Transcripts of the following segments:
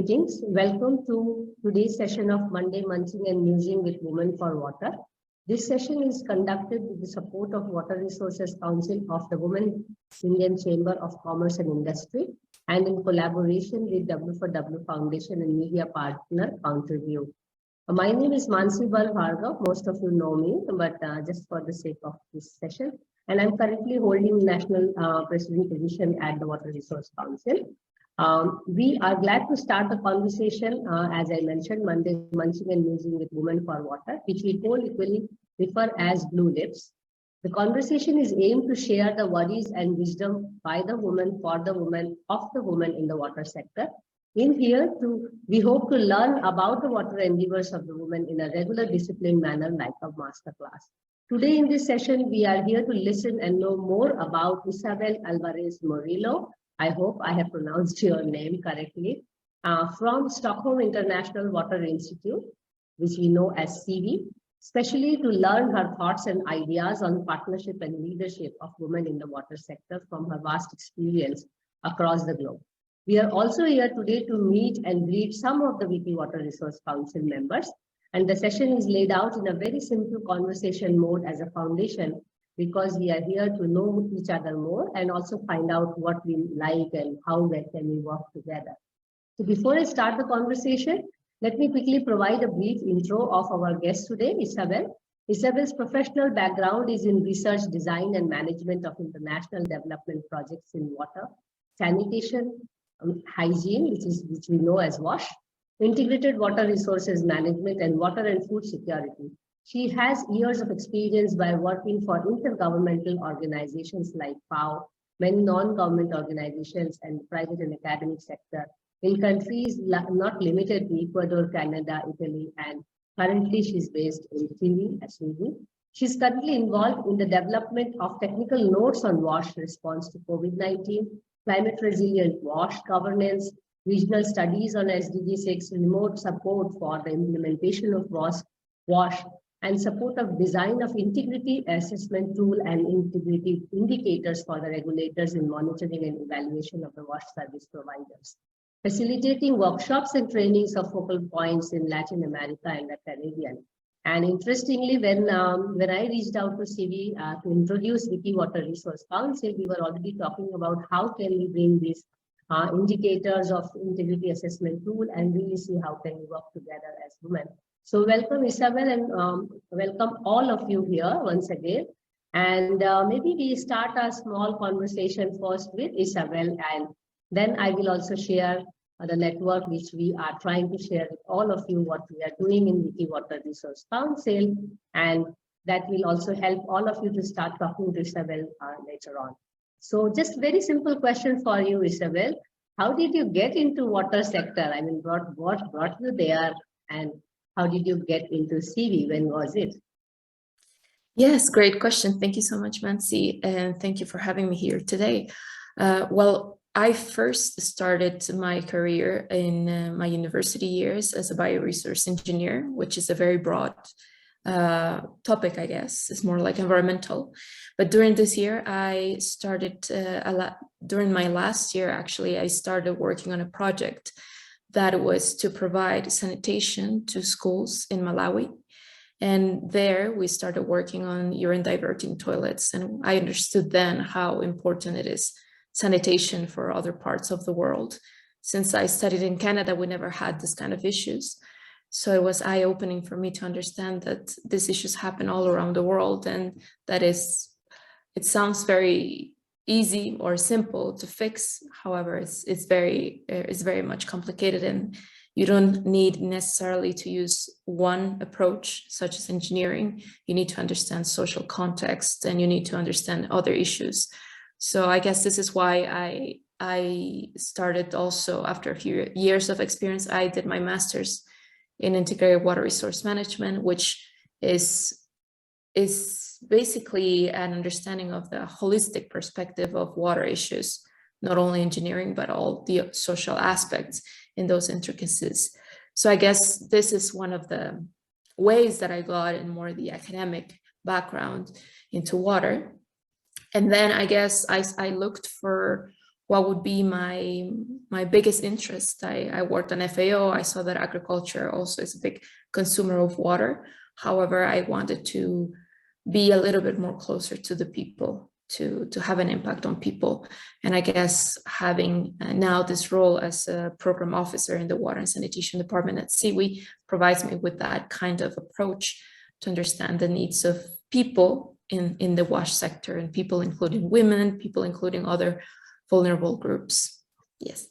Greetings. Welcome to today's session of Monday Munching and Musing with Women for Water. This session is conducted with the support of Water Resources Council of the Women Indian Chamber of Commerce and Industry and in collaboration with W4W Foundation and media partner Counterview. My name is Isabel Alvarez. Most of you know me, but just for the sake of this session. And I'm currently holding national president position at the Water Resource Council. We are glad to start the conversation, as I mentioned, Monday Munching and Musing with Women for Water, which we equally refer as Blue Lips. The conversation is aimed to share the worries and wisdom by the woman, for the woman, of the woman in the water sector. In here, we hope to learn about the water endeavors of the woman in a regular disciplined manner like a master class. Today in this session, we are here to listen and know more about Isabel Alvarez Murillo. I hope I have pronounced your name correctly, from Stockholm International Water Institute, which we know as SIWI, especially to learn her thoughts and ideas on partnership and leadership of women in the water sector from her vast experience across the globe. We are also here today to meet and greet some of the WICCI Water Resource Council members, and the session is laid out in a very simple conversation mode as a foundation, because we are here to know each other more and also find out what we like and how can we work together. So before I start the conversation, let me quickly provide a brief intro of our guest today, Isabel. Isabel's professional background is in research, design, and management of international development projects in water, sanitation, hygiene, which we know as WASH, integrated water resources management, and water and food security. She has years of experience by working for intergovernmental organizations like FAO, many non-government organizations, and private and academic sector in countries not limited to Ecuador, Canada, Italy, and currently she's based in SIWI. She's currently involved in the development of technical notes on WASH response to COVID-19, climate resilient WASH governance, regional studies on SDG 6, remote support for the implementation of WASH, and support of design of integrity assessment tool and integrity indicators for the regulators in monitoring and evaluation of the WASH service providers. Facilitating workshops and trainings of focal points in Latin America and the Caribbean. And interestingly, when I reached out to SIWI to introduce WICCI Water Resource Council, we were already talking about how can we bring these indicators of integrity assessment tool and really see how can we work together as women. So welcome Isabel, and welcome all of you here once again. And maybe we start a small conversation first with Isabel, and then I will also share the network which we are trying to share with all of you what we are doing in WICCI Water Resource Council, and that will also help all of you to start talking to Isabel later on. So just very simple question for you, Isabel. How did you get into water sector? I mean, what brought you there, and how did you get into SIWI? When was it? Yes, great question. Thank you so much, Mansi, and thank you for having me here today. Well, I first started my career in my university years as a bioresource engineer, which is a very broad topic, I guess. It's more like environmental. But during this year, I started during my last year, actually, I started working on a project that was to provide sanitation to schools in Malawi. And there we started working on urine diverting toilets. And I understood then how important it is, sanitation for other parts of the world. Since I studied in Canada, we never had this kind of issues. So it was eye-opening for me to understand that these issues happen all around the world, and that it sounds very easy or simple to fix. However, it's very much complicated, and you don't need necessarily to use one approach, such as engineering. You need to understand social context, and you need to understand other issues. So I guess this is why I started also, after a few years of experience, I did my master's in integrated water resource management, which is basically an understanding of the holistic perspective of water issues, not only engineering, but all the social aspects in those intricacies. So I guess this is one of the ways that I got in more the academic background into water. And then I guess I looked for what would be my biggest interest. I worked on FAO. I saw that agriculture also is a big consumer of water. However, I wanted to be a little bit more closer to the people, to have an impact on people. And I guess having now this role as a program officer in the water and sanitation department at SIWI provides me with that kind of approach to understand the needs of people in the WASH sector, and people including women, people including other vulnerable groups. Yes.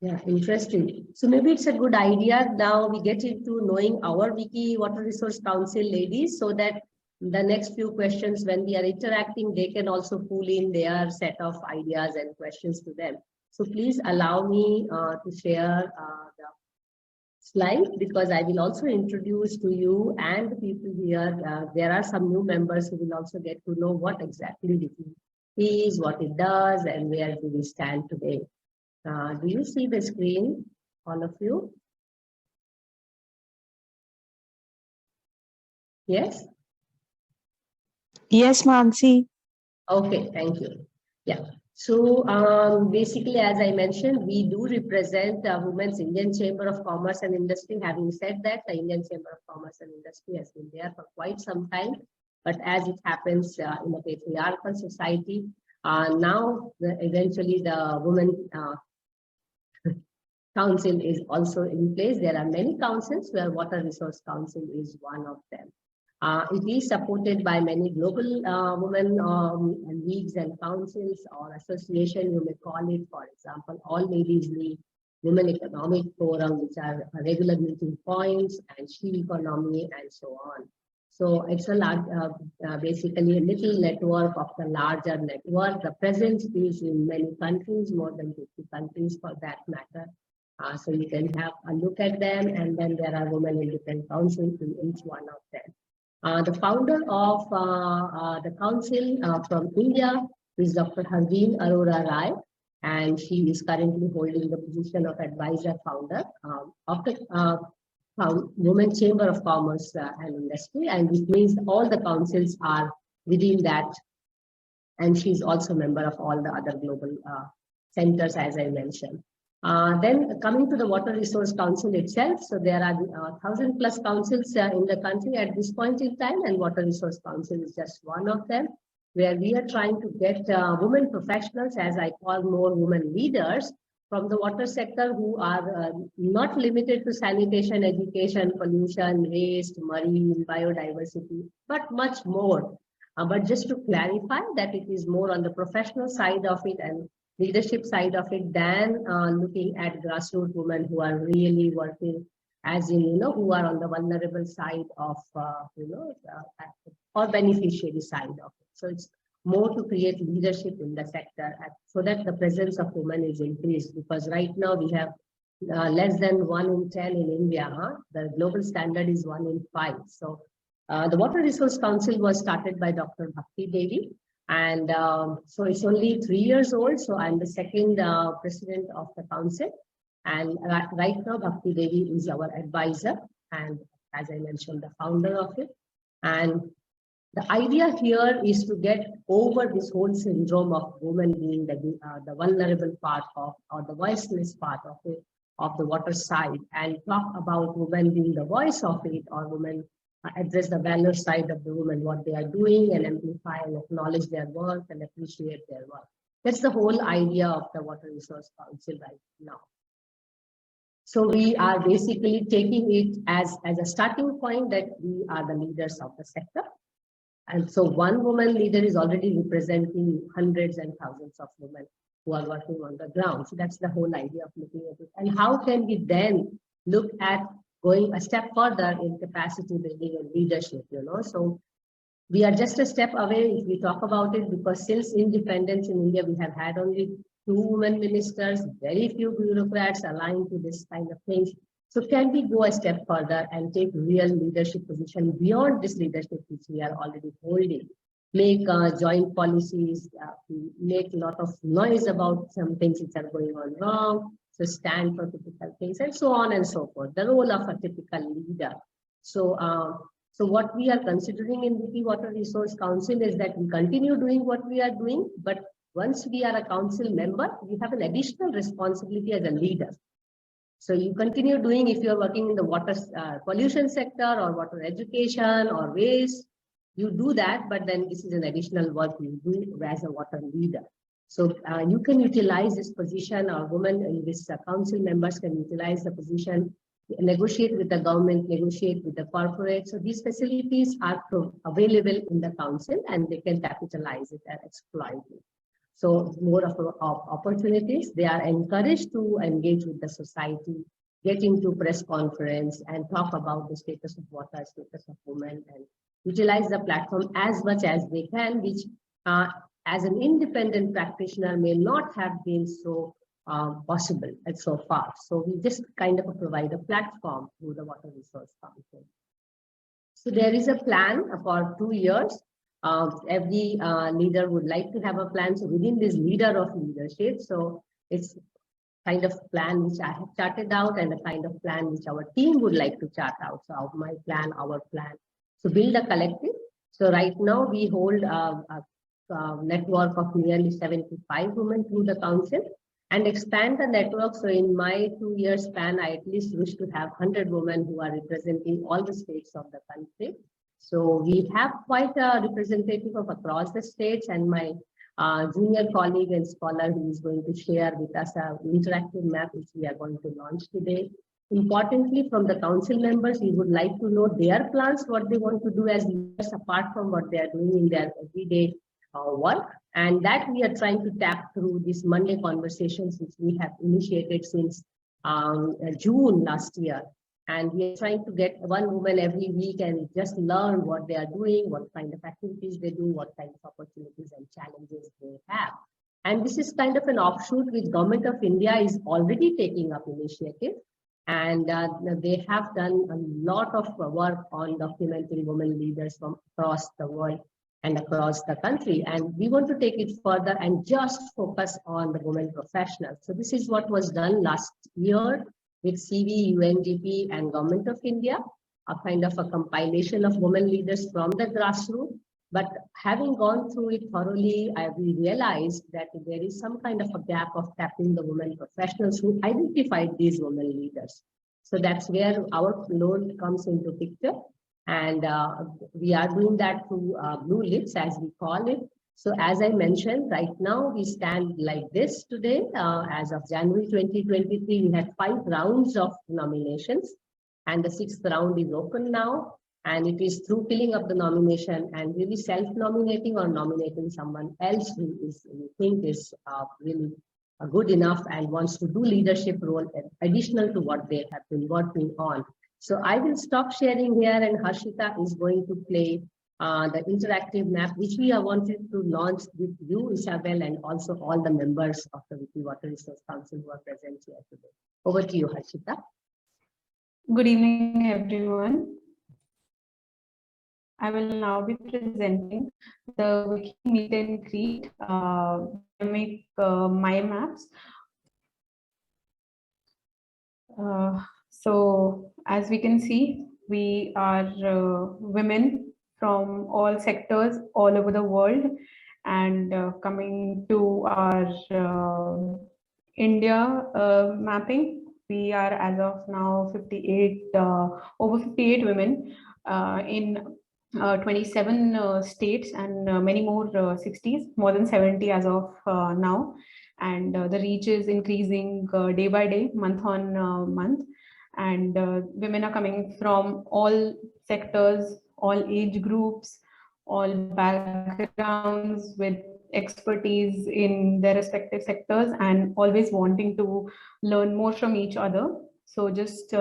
Yeah, interesting. So maybe it's a good idea now we get into knowing our WICCI Water Resource Council ladies, so that the next few questions when we are interacting, they can also pull in their set of ideas and questions to them. So please allow me to share the slide, because I will also introduce to you and the people here. There are some new members who will also get to know what exactly WICCI is, what it does, and where do we stand today. Do you see the screen, all of you? Yes? Yes, Mansi. Okay, thank you. Yeah. So basically, as I mentioned, we do represent Women's Indian Chamber of Commerce and Industry. Having said that, the Indian Chamber of Commerce and Industry has been there for quite some time. But as it happens in a patriarchal society, now eventually the Women Council is also in place. There are many councils where Water Resource Council is one of them. It is supported by many global women and leagues and councils or association, you may call it, for example, All Ladies League, Women Economic Forum, which are regular meeting points, and She Economy, and so on. So it's a large, basically a little network of the larger network. The presence is in many countries, more than 50 countries for that matter. So you can have a look at them, and then there are women independent councils in each one of them. The founder of the council from India is Dr. Harveen Arora Rai, and she is currently holding the position of advisor founder of the Women Chamber of Commerce and Industry, and it means all the councils are within that, and she's also a member of all the other global centers, as I mentioned. Then coming to the Water Resource Council itself, so there are 1,000+ councils in the country at this point in time, and Water Resource Council is just one of them, where we are trying to get women professionals, as I call more women leaders, from the water sector who are not limited to sanitation, education, pollution, waste, marine, biodiversity, but much more. But just to clarify that it is more on the professional side of it and leadership side of it than looking at grassroots women who are really working, as in, who are on the vulnerable side of, or beneficiary side of it. So it's more to create leadership in the sector so that the presence of women is increased, because right now we have less than 1 in 10 in India. The global standard is 1 in 5. So the Water Resource Council was started by Dr. Bhakti Devi. And so it's only 3 years old. So I'm the second president of the council. And right now, Bhakti Devi is our advisor. And as I mentioned, the founder of it. And the idea here is to get over this whole syndrome of women being the vulnerable part of, or the voiceless part of it, of the water side, and talk about women being the voice of it, or women address the valor side of the women, what they are doing, and amplify and acknowledge their work and appreciate their work. That's the whole idea of the Water Resource Council right now. So we are basically taking it as a starting point that we are the leaders of the sector. And so one woman leader is already representing hundreds and thousands of women who are working on the ground. So that's the whole idea of looking at it. And how can we then look at going a step further in capacity building and leadership, So we are just a step away if we talk about it, because since independence in India, we have had only 2 women ministers, very few bureaucrats aligned to this kind of things. So can we go a step further and take real leadership position beyond this leadership which we are already holding? Make joint policies, make a lot of noise about some things which are going on wrong, so stand for typical things, and so on and so forth. The role of a typical leader. So, so what we are considering in WICCI Water Resource Council is that we continue doing what we are doing, but once we are a council member, we have an additional responsibility as a leader. So you continue doing, if you're working in the water pollution sector or water education or waste, you do that, but then this is an additional work you do as a water leader. So you can utilize this position, or women in this council members can utilize the position, negotiate with the government, negotiate with the corporate. So these facilities are available in the council and they can capitalize it and exploit it. So more of opportunities, they are encouraged to engage with the society, get into press conference and talk about the status of water, status of women, and utilize the platform as much as they can, which as an independent practitioner may not have been so possible so far. So we just kind of provide a platform through the Water Resource Council. So there is a plan for 2 years. Every leader would like to have a plan. So within this leader of leadership, so it's kind of plan which I have charted out and a kind of plan which our team would like to chart out. So my plan, our plan. So build a collective. So right now we hold a network of nearly 75 women through the council and expand the network. So in my 2-year span, I at least wish to have 100 women who are representing all the states of the country. So we have quite a representative of across the states, and my junior colleague and scholar who is going to share with us an interactive map which we are going to launch today. Importantly, from the council members, we would like to know their plans, what they want to do as leaders apart from what they are doing in their everyday work. And that we are trying to tap through these Monday conversations, which we have initiated since June last year. And we are trying to get one woman every week and just learn what they are doing, what kind of activities they do, what kind of opportunities and challenges they have. And this is kind of an offshoot which Government of India is already taking up initiative. And they have done a lot of work on documenting women leaders from across the world and across the country. And we want to take it further and just focus on the women professionals. So this is what was done last year with SIWI, UNDP, and Government of India, a kind of a compilation of women leaders from the grassroots. But having gone through it thoroughly, we realized that there is some kind of a gap of tapping the women professionals who identified these women leaders. So that's where our load comes into picture. And we are doing that through Blue Lips, as we call it. So as I mentioned, right now we stand like this today. As of January 2023, we had 5 rounds of nominations, and the 6th round is open now. And it is through filling up the nomination and really self-nominating or nominating someone else who is, we think is really good enough and wants to do leadership role additional to what they have been working on. So I will stop sharing here, and Harshita is going to play the interactive map, which we have wanted to launch with you, Isabel, and also all the members of the WICCI Water Resource Council who are present here today. Over to you, Harshita. Good evening, everyone. I will now be presenting the WICCI meet and greet, make my maps. So as we can see, we are women from all sectors all over the world, and coming to our India mapping, we are as of now 58, over 58 women in 27 states and many more 60s, more than 70 as of now. And the reach is increasing day by day, month on month. And women are coming from all sectors, all age groups, all backgrounds, with expertise in their respective sectors, and always wanting to learn more from each other. So just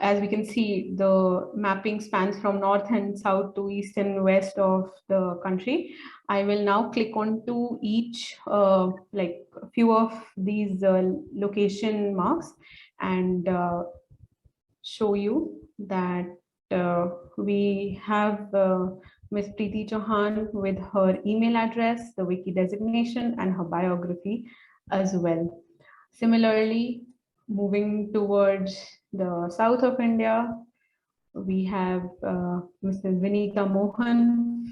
as we can see, the mapping spans from north and south to east and west of the country. I will now click on to each like a few of these location marks and show you that we have Ms. Preeti Chauhan with her email address, the WICCI designation, and her biography as well. Similarly, moving towards the south of India, we have Mrs. Vinita Mohan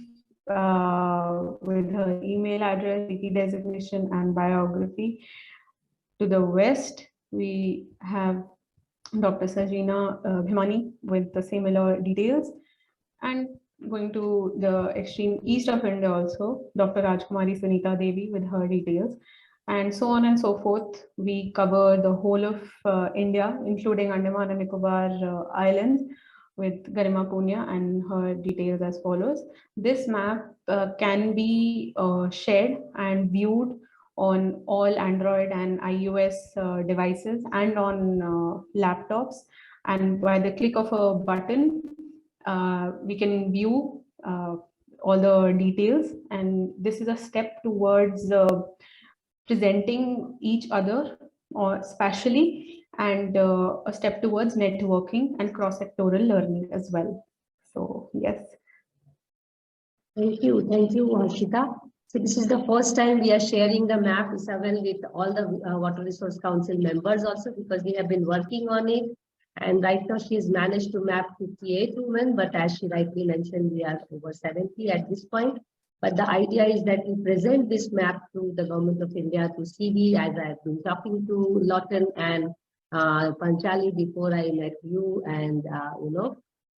with her email address, WICCI designation, and biography. To the west, we have Dr. Sajina Bhimani with the similar details. And going to the extreme east of India also, Dr. Rajkumari Sunita Devi with her details. And so on and so forth. We cover the whole of India, including Andaman and Nicobar Islands, with Garima Punya and her details as follows. This map can be shared and viewed on all Android and iOS devices and on laptops. And by the click of a button, we can view all the details. And this is a step towards presenting each other or spatially, and a step towards networking and cross-sectoral learning as well. So yes. Thank you, Harshita. So this is the first time we are sharing the map, Isabel, with all the Water Resource Council members also, because we have been working on it. And right now she has managed to map 58 women, but as she rightly mentioned, we are over 70 at this point. But the idea is that we present this map to the Government of India, to SIWI, as I have been talking to Lawton and Panchali before I met you, and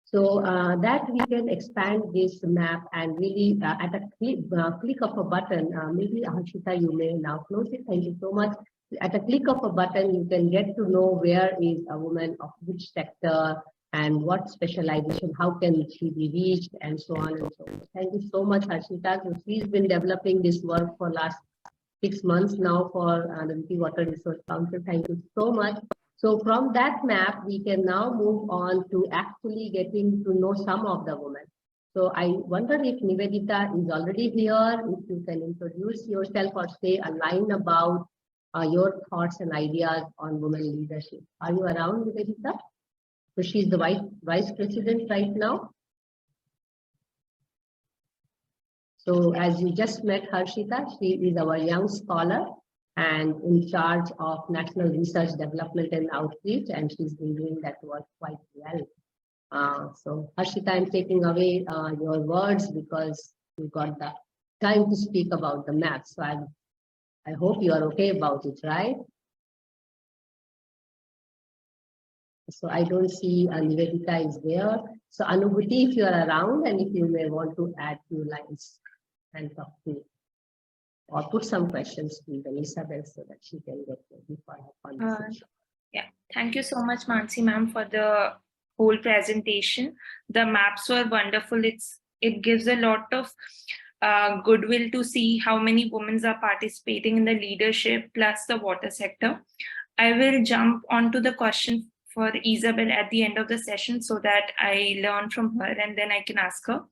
so that we can expand this map and really at a click of a button, maybe Harshita, you may now close it. Thank you so much. At a click of a button, you can get to know where is a woman of which sector and what specialization, how can she be reached, and so on and so on. Thank you so much, Harshita. So she's been developing this work for last 6 months now for the WICCI Water Resource Council. Thank you so much. So from that map, we can now move on to actually getting to know some of the women. So I wonder if Nivedita is already here, if you can introduce yourself or say a line about your thoughts and ideas on women leadership. Are you around, Nivedita? So she's the vice president right now. So as you just met Harshita, she is our young scholar and in charge of National Research Development and Outreach, and she's been doing that work quite well. So Harshita, I'm taking away your words because you got the time to speak about the map. So I hope you are okay about it, right? So I don't see Nivedita is there. So Anubhuti, if you are around and if you may want to add few lines and talk to or put some questions to Isabel so that she can get ready for her conversation. Yeah, thank you so much, Mansi ma'am, for the whole presentation. The maps were wonderful. It gives a lot of goodwill to see how many women are participating in the leadership plus the water sector. I will jump onto the question for Isabel at the end of the session so that I learn from her and then I can ask her.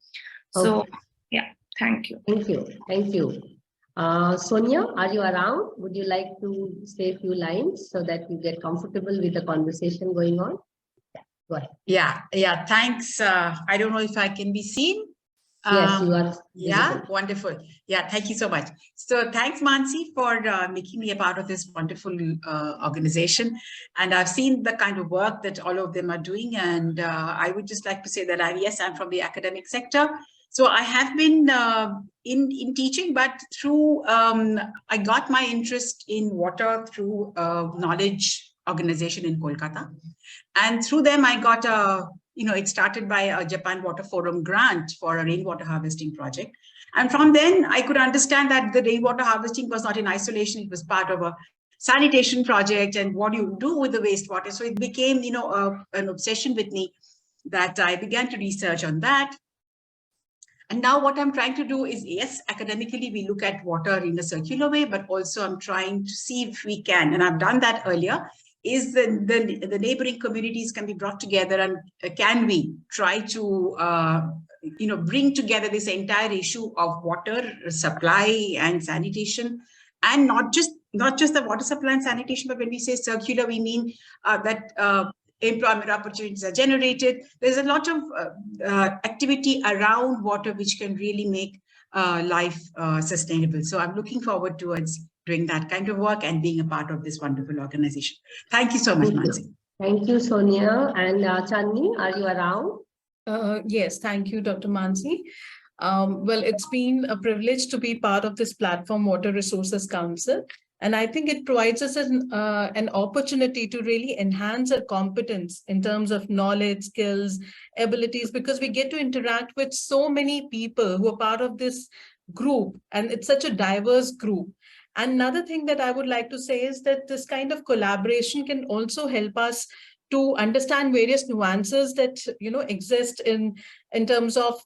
So yeah, thank you. Thank you. Thank you. Sonia, are you around? Would you like to say a few lines so that you get comfortable with the conversation going on? Yeah, go ahead. Yeah, thanks. I don't know if I can be seen. Yes, you are. Yeah, visible. wonderful. Yeah, thank you so much. So thanks, Mansi, for making me a part of this wonderful organization. And I've seen the kind of work that all of them are doing. And I would just like to say that I'm from the academic sector. So I have been in teaching, but through, I got my interest in water through a knowledge organization in Kolkata. And through them, I got it started by a Japan Water Forum grant for a rainwater harvesting project. And from then I could understand that the rainwater harvesting was not in isolation. It was part of a sanitation project and what you do with the wastewater. So it became, an obsession with me that I began to research on that. And now what I'm trying to do is, yes, academically, we look at water in a circular way, but also I'm trying to see if we can, and I've done that earlier, is the neighboring communities can be brought together, and can we try to bring together this entire issue of water supply and sanitation, and not just the water supply and sanitation, but when we say circular, we mean that employment opportunities are generated. There's a lot of activity around water which can really make life sustainable. So I'm looking forward towards doing that kind of work and being a part of this wonderful organization. Thank you so much, Mansi. Thank you, Sonia. And Chandni, are you around? Yes, thank you, Dr. Mansi. Well, it's been a privilege to be part of this platform, Water Resources Council. And I think it provides us an opportunity to really enhance our competence in terms of knowledge, skills, abilities, because we get to interact with so many people who are part of this group. And it's such a diverse group. And another thing that I would like to say is that this kind of collaboration can also help us to understand various nuances that exist in terms of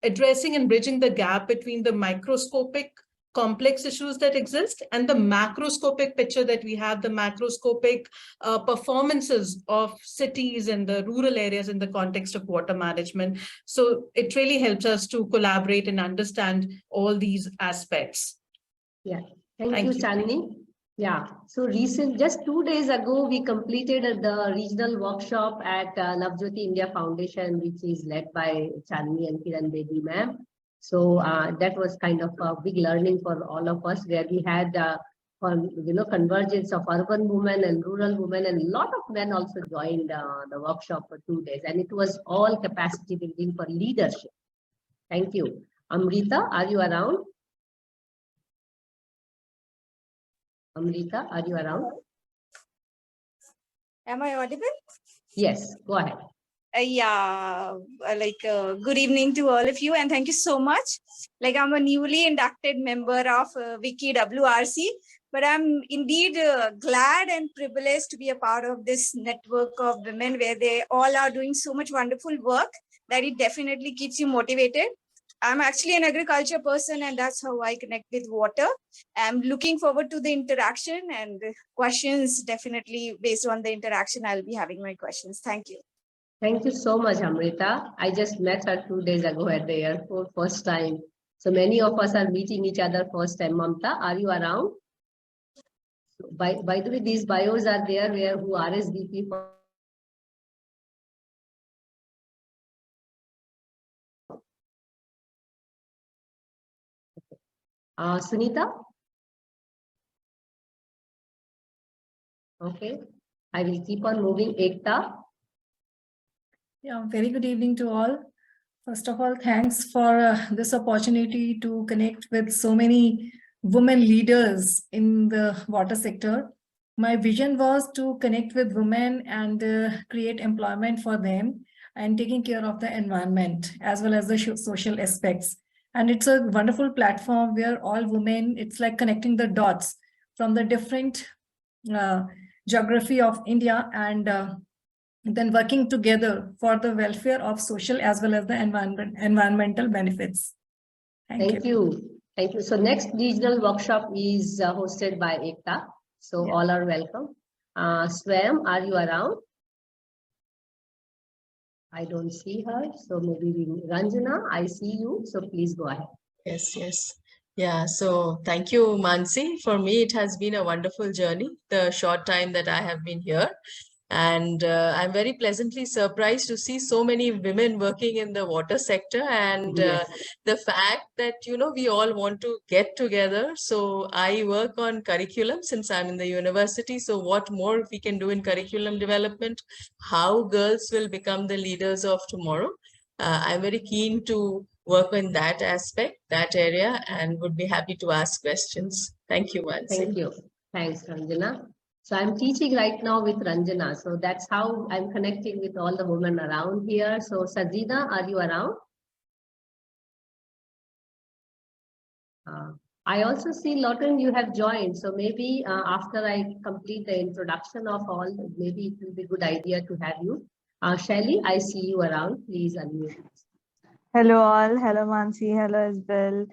addressing and bridging the gap between the microscopic complex issues that exist and the macroscopic picture that we have, the macroscopic performances of cities and the rural areas in the context of water management. So it really helps us to collaborate and understand all these aspects. Yeah, thank you, Chandni. Yeah, so just 2 days ago, we completed the regional workshop at Navjyoti India Foundation, which is led by Chandni and Kiran Bedi ma'am. So that was kind of a big learning for all of us, where we had convergence of urban women and rural women, and a lot of men also joined the workshop for 2 days, and it was all capacity building for leadership. Thank you. Amrita, are you around? Amrita, are you around? Am I audible? Yes, go ahead. Good evening to all of you, and thank you so much. I'm a newly inducted member of WICCI WRC, but I'm indeed glad and privileged to be a part of this network of women where they all are doing so much wonderful work that it definitely keeps you motivated. I'm actually an agriculture person, and that's how I connect with water. I'm looking forward to the interaction and the questions. Definitely based on the interaction, I'll be having my questions. Thank you. Thank you so much, Amrita. I just met her 2 days ago at the airport, first time. So many of us are meeting each other first time. Mamta, are you around? By the way, these bios are there where who RSVP for. Sunita? Okay, I will keep on moving. Ekta? Yeah, very good evening to all. First of all, thanks for this opportunity to connect with so many women leaders in the water sector. My vision was to connect with women and create employment for them and taking care of the environment as well as the social aspects. And it's a wonderful platform where all women, it's like connecting the dots from the different geography of India and then working together for the welfare of social as well as the environmental benefits. Thank you. Thank you. So next regional workshop is hosted by Ekta. So all are welcome. Swam, are you around? I don't see her. So maybe Ranjana, I see you. So please go ahead. Yes. Yeah, so thank you, Mansi. For me, it has been a wonderful journey, the short time that I have been here. And I'm very pleasantly surprised to see so many women working in the water sector, and the fact that, we all want to get together. So I work on curriculum since I'm in the university. So what more we can do in curriculum development, how girls will become the leaders of tomorrow. I'm very keen to work in that aspect, that area, and would be happy to ask questions. Thank you, Mansi. Thank you. Thanks, Ranjana. So I'm teaching right now with Ranjana. So that's how I'm connecting with all the women around here. So Sajida, are you around? I also see Lawton, you have joined. So maybe after I complete the introduction of all, maybe it will be a good idea to have you. Shelly, I see you around. Please unmute. Hello all. Hello Mansi. Hello Isabel.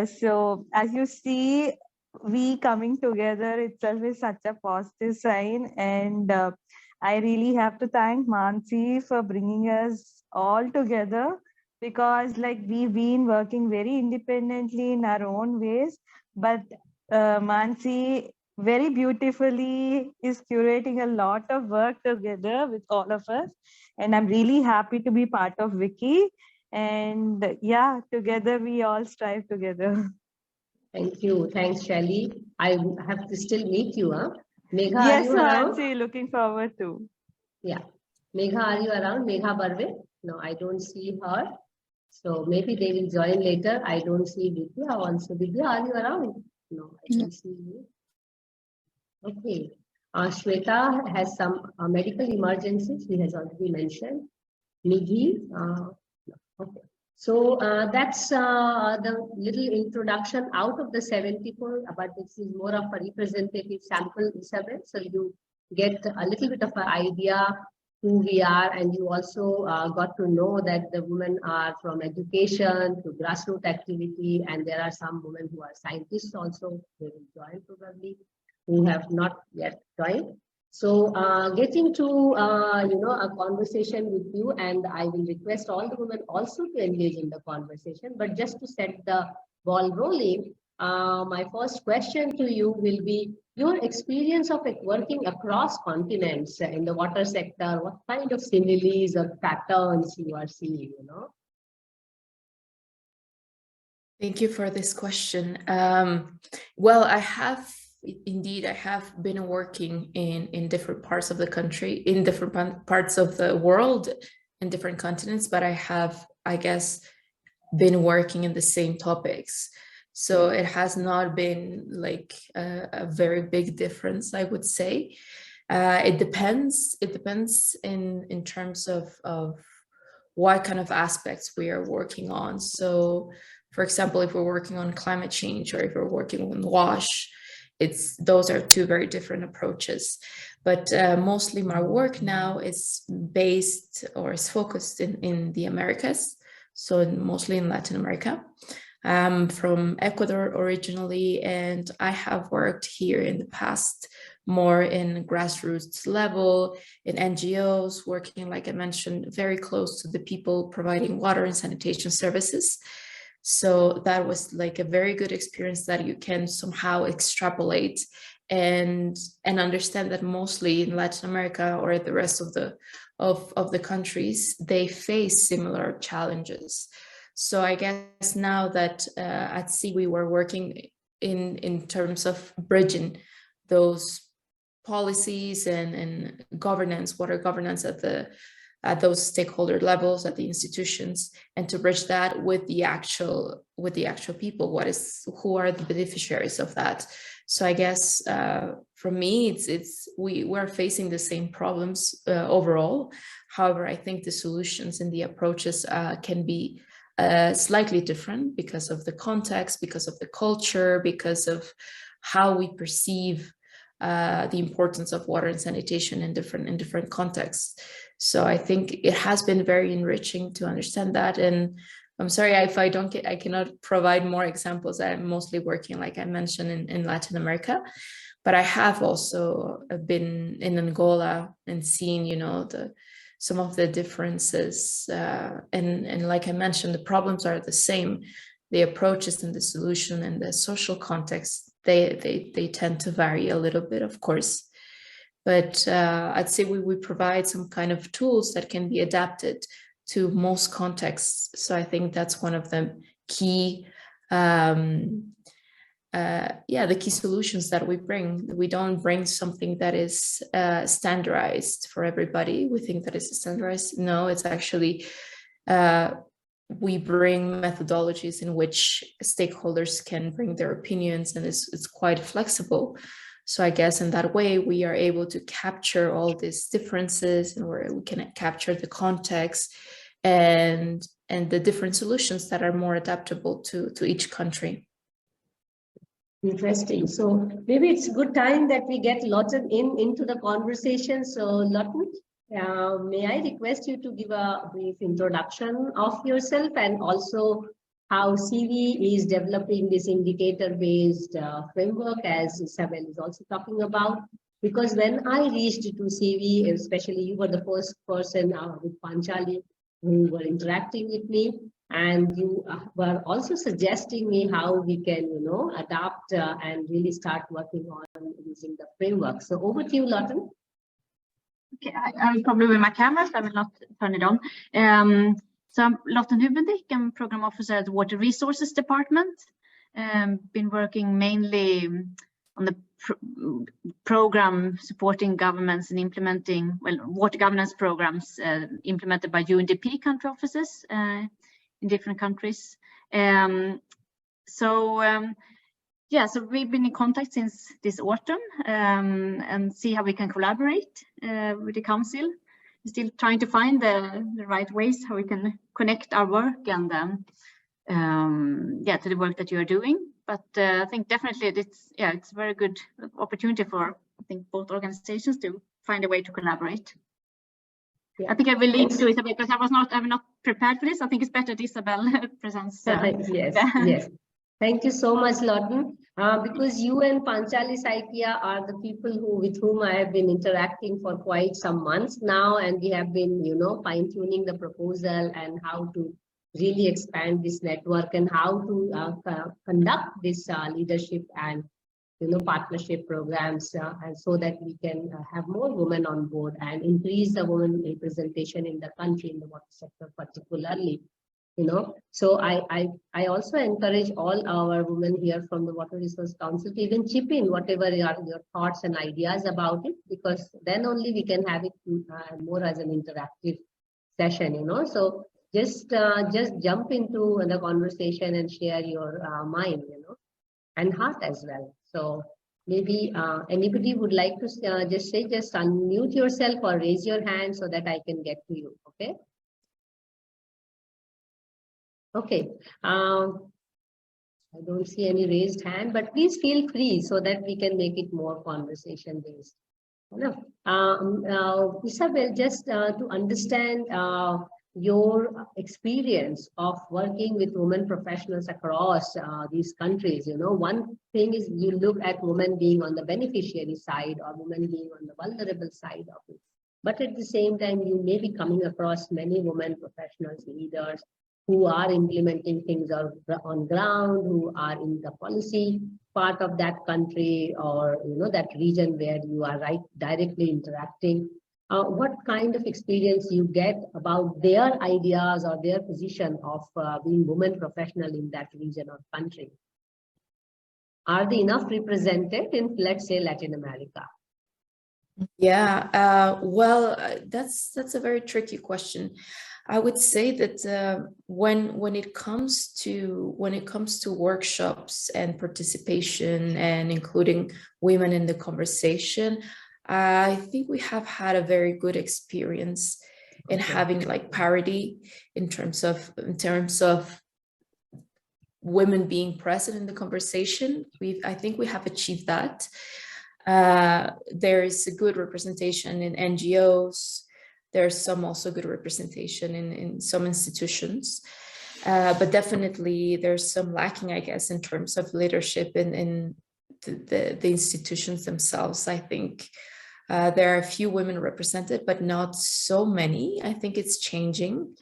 So as you see, we coming together itself is such a positive sign, and I really have to thank Mansi for bringing us all together, because we've been working very independently in our own ways, but Mansi very beautifully is curating a lot of work together with all of us, and I'm really happy to be part of WICCI, and yeah, together we all strive together. Thank you. Thanks, Shelly. I have to still meet you, huh? Megha, yes, are you around? Mansi, looking forward to. Yeah. Megha, are you around? Megha Barve? No, I don't see her. So maybe they will join later. I don't see Vidya also. Vidya, are you around? No, I don't see you. Okay. Shweta has some medical emergencies. He has already mentioned. Nidhi. Okay. So that's the little introduction out of the 74, but this is more of a representative sample, Isabel. So you get a little bit of an idea who we are, and you also got to know that the women are from education to grassroots activity, and there are some women who are scientists also. They will join probably, who have not yet joined. So getting to a conversation with you, and I will request all the women also to engage in the conversation. But just to set the ball rolling, my first question to you will be your experience of working across continents in the water sector. What kind of similes or patterns you are seeing? Thank you for this question. Well, I have been working in different parts of the country, in different parts of the world, in different continents, but I have, I guess, been working in the same topics. So it has not been like a very big difference, I would say. It depends in terms of what kind of aspects we are working on. So, for example, if we're working on climate change, or if we're working on WASH, those are two very different approaches. But mostly my work now is based or is focused in the Americas, so mostly in Latin America. I'm from Ecuador originally, and I have worked here in the past more in grassroots level, in NGOs, working, like I mentioned, very close to the people providing water and sanitation services. So that was like a very good experience that you can somehow extrapolate and understand that mostly in Latin America or the rest of the countries, they face similar challenges. So I guess now that at SIWI we're working in terms of bridging those policies and governance, water governance at those stakeholder levels, at the institutions, and to bridge that with the actual people. Who are the beneficiaries of that? So I guess for me, we're facing the same problems overall. However, I think the solutions and the approaches can be slightly different because of the context, because of the culture, because of how we perceive the importance of water and sanitation in different contexts. So I think it has been very enriching to understand that. And I'm sorry if I cannot provide more examples. I'm mostly working, like I mentioned, in Latin America, but I have also been in Angola and seen, some of the differences. And like I mentioned, the problems are the same. The approaches and the solution and the social context, they tend to vary a little bit, of course. But I'd say we provide some kind of tools that can be adapted to most contexts. So I think that's one of the key, the key solutions that we bring. We don't bring something that is standardized for everybody. We think that it's standardized. No, it's actually, we bring methodologies in which stakeholders can bring their opinions, and it's quite flexible. So I guess in that way, we are able to capture all these differences, and we can capture the context and the different solutions that are more adaptable to each country. Interesting. So maybe it's a good time that we get Lotten into the conversation. So Lotten, may I request you to give a brief introduction of yourself, and also how SIWI is developing this indicator-based framework, as Isabel is also talking about. Because when I reached to SIWI, especially you were the first person with Panchali who were interacting with me, and you were also suggesting me how we can, adapt and really start working on using the framework. So over to you, Lotten. Okay, I'll probably with my camera, so I will not turn it on. So I'm Lotten Hubendick, I'm Program Officer at the Water Resources Department. Been working mainly on the program supporting governments and implementing, water governance programs implemented by UNDP country offices in different countries. Yeah, so we've been in contact since this autumn and see how we can collaborate with the council. We're still trying to find the right ways how we can connect our work and yeah, to the work that you are doing. But I think definitely it's a very good opportunity for, I think, both organizations to find a way to collaborate. Yeah. I think I will leave to Isabel because I'm not prepared for this. I think it's better that Isabel presents. Yes, yes. Thank you so much, Lawton. Because you and Panchali Saikia are the people with whom I have been interacting for quite some months now, and we have been, fine-tuning the proposal and how to really expand this network and how to conduct this leadership and partnership programs, and so that we can have more women on board and increase the women representation in the country in the water sector particularly. So I also encourage all our women here from the Water Resource Council to even chip in whatever are your thoughts and ideas about it, because then only we can have it more as an interactive session, So just jump into the conversation and share your mind, and heart as well. So maybe anybody would like to just unmute yourself or raise your hand so that I can get to you, okay? Okay, I don't see any raised hand, but please feel free so that we can make it more conversation based. Isabel, just to understand your experience of working with women professionals across these countries, one thing is you look at women being on the beneficiary side or women being on the vulnerable side of it. But at the same time, you may be coming across many women professionals, leaders, who are implementing things on ground, who are in the policy part of that country or that region where you are directly interacting. What kind of experience you get about their ideas or their position of being women professional in that region or country? Are they enough represented in, let's say, Latin America? Yeah, well, that's a very tricky question. I would say that when it comes to workshops and participation and including women in the conversation, I think we have had a very good experience in having like parity in terms of women being present in the conversation. I think we have achieved that. There is a good representation in NGOs. There's some also good representation in some institutions, but definitely there's some lacking, I guess, in terms of leadership in the institutions themselves. I think there are a few women represented, but not so many. I think it's changing.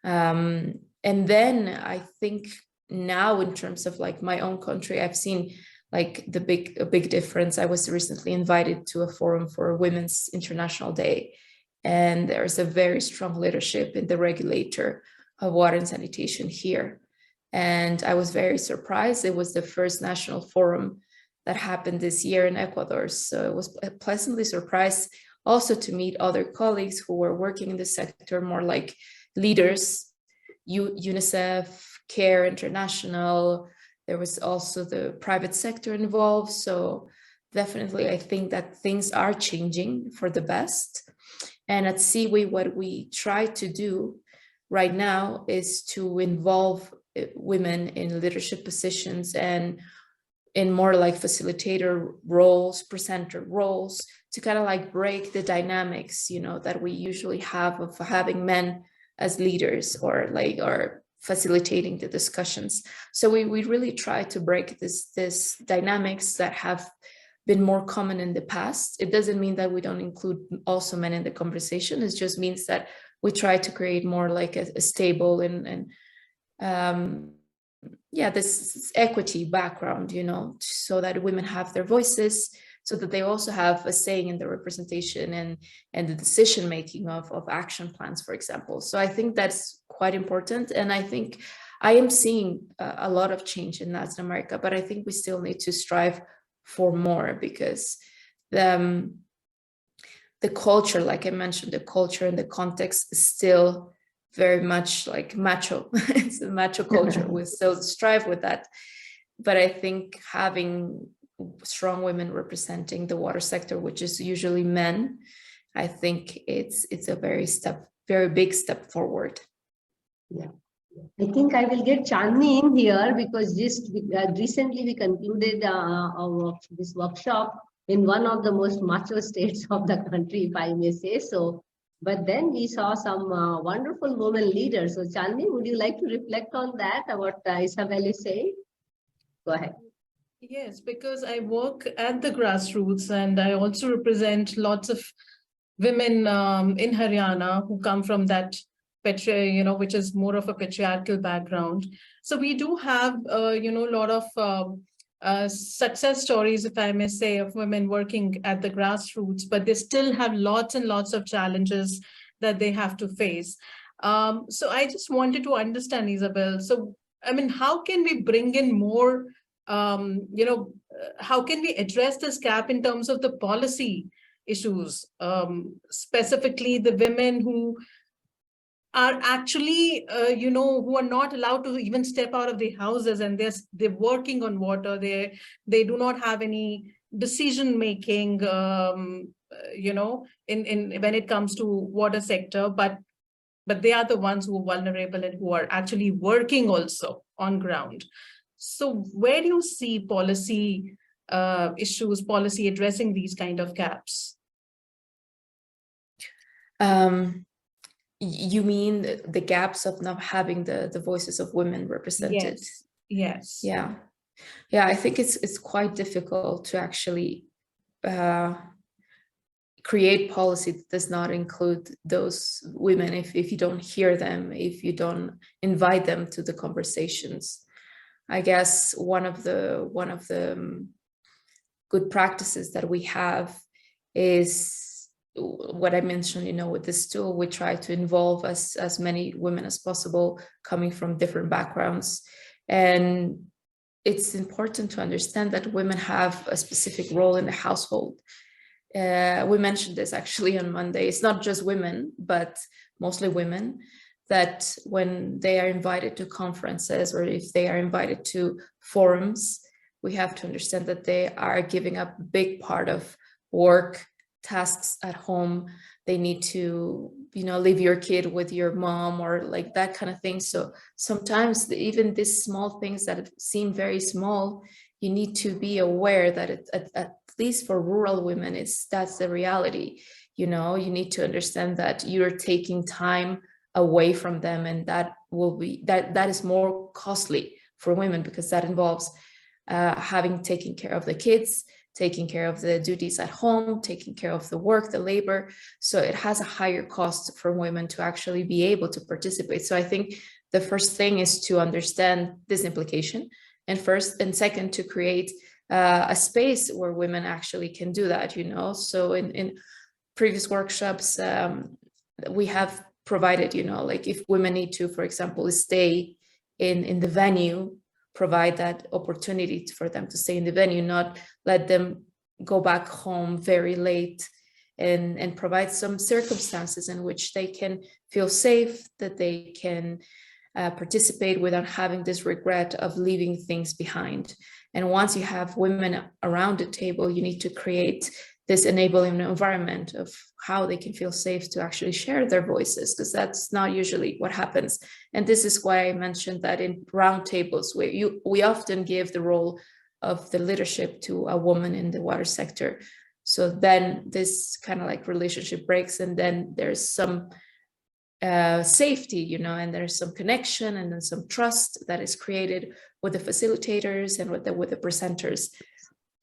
And then I think now in terms of like my own country, I've seen like a big difference. I was recently invited to a forum for Women's International Day. And there's a very strong leadership in the regulator of water and sanitation here. And I was very surprised. It was the first national forum that happened this year in Ecuador. So I was pleasantly surprised also to meet other colleagues who were working in the sector, more like leaders, UNICEF, CARE International. There was also the private sector involved. So definitely, I think that things are changing for the best. And at SIWI, what we try to do right now is to involve women in leadership positions and in more like facilitator roles, presenter roles, to kind of like break the dynamics, that we usually have of having men as leaders or facilitating the discussions. So we really try to break this dynamics that have been more common in the past. It doesn't mean that we don't include also men in the conversation. It just means that we try to create more like a stable and this equity background, so that women have their voices, so that they also have a saying in the representation and the decision making of action plans, for example. So I think that's quite important. And I think I am seeing a lot of change in Latin America, but I think we still need to strive for more, because the culture, like I mentioned, the culture and the context is still very much like macho. It's a macho culture. We still strive with that. But I think having strong women representing the water sector, which is usually men, I think it's a very big step forward. Yeah. I think I will get Chandni in here because just recently we concluded this workshop in one of the most macho states of the country, if I may say so. But then we saw some wonderful women leaders. So Chandni, would you like to reflect on that, what Isabel is saying? Go ahead. Yes, because I work at the grassroots and I also represent lots of women in Haryana who come from that which is more of a patriarchal background. So we do have, a lot of success stories, if I may say, of women working at the grassroots, but they still have lots and lots of challenges that they have to face. So I just wanted to understand, Isabel. So, I mean, how can we bring in more, how can we address this gap in terms of the policy issues, specifically the women who are actually, who are not allowed to even step out of their houses, and they're working on water. They do not have any decision making, in when it comes to water sector, but they are the ones who are vulnerable and who are actually working also on ground. So where do you see policy issues, policy addressing these kind of gaps? You mean the gaps of not having the voices of women represented? Yes. Yeah. I think it's quite difficult to actually create policy that does not include those women if you don't hear them, if you don't invite them to the conversations. I guess one of the good practices that we have is what I mentioned, with this tool. We try to involve as many women as possible coming from different backgrounds. And it's important to understand that women have a specific role in the household. We mentioned this actually on Monday. It's not just women, but mostly women, that when they are invited to conferences or if they are invited to forums, we have to understand that they are giving up a big part of work, tasks at home. They need to, leave your kid with your mom or like that kind of thing. So sometimes even these small things that seem very small, you need to be aware that at least for rural women, that's the reality. You need to understand that you're taking time away from them, and that is more costly for women because that involves taking care of the kids, taking care of the duties at home, taking care of the work, the labor. So it has a higher cost for women to actually be able to participate. So I think the first thing is to understand this implication, and second, to create a space where women actually can do that, So in previous workshops, we have provided, like if women need to, for example, stay in the venue, provide that opportunity for them to stay in the venue, not let them go back home very late, and provide some circumstances in which they can feel safe, that they can participate without having this regret of leaving things behind. And once you have women around the table, you need to create this enabling environment of how they can feel safe to actually share their voices, because that's not usually what happens. And this is why I mentioned that in roundtables, where we often give the role of the leadership to a woman in the water sector. So then this kind of like relationship breaks, and then there's some safety, and there's some connection, and then some trust that is created with the facilitators and with the presenters.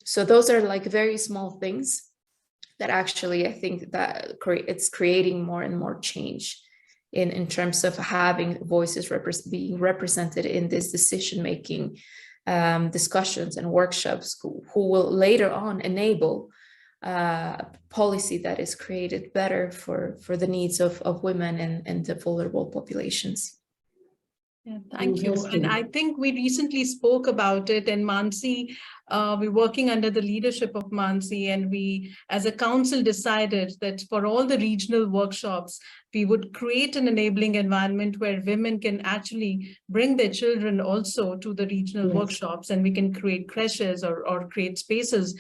So those are like very small things that actually I think that it's creating more and more change in terms of having voices being represented in this decision-making discussions and workshops, who will later on enable policy that is created better for the needs of women and the vulnerable populations. Yeah, thank you. Interesting. And I think we recently spoke about it, and Mansi, we're working under the leadership of Mansi, and we as a council decided that for all the regional workshops, we would create an enabling environment where women can actually bring their children also to the regional workshops, and we can create creches or create spaces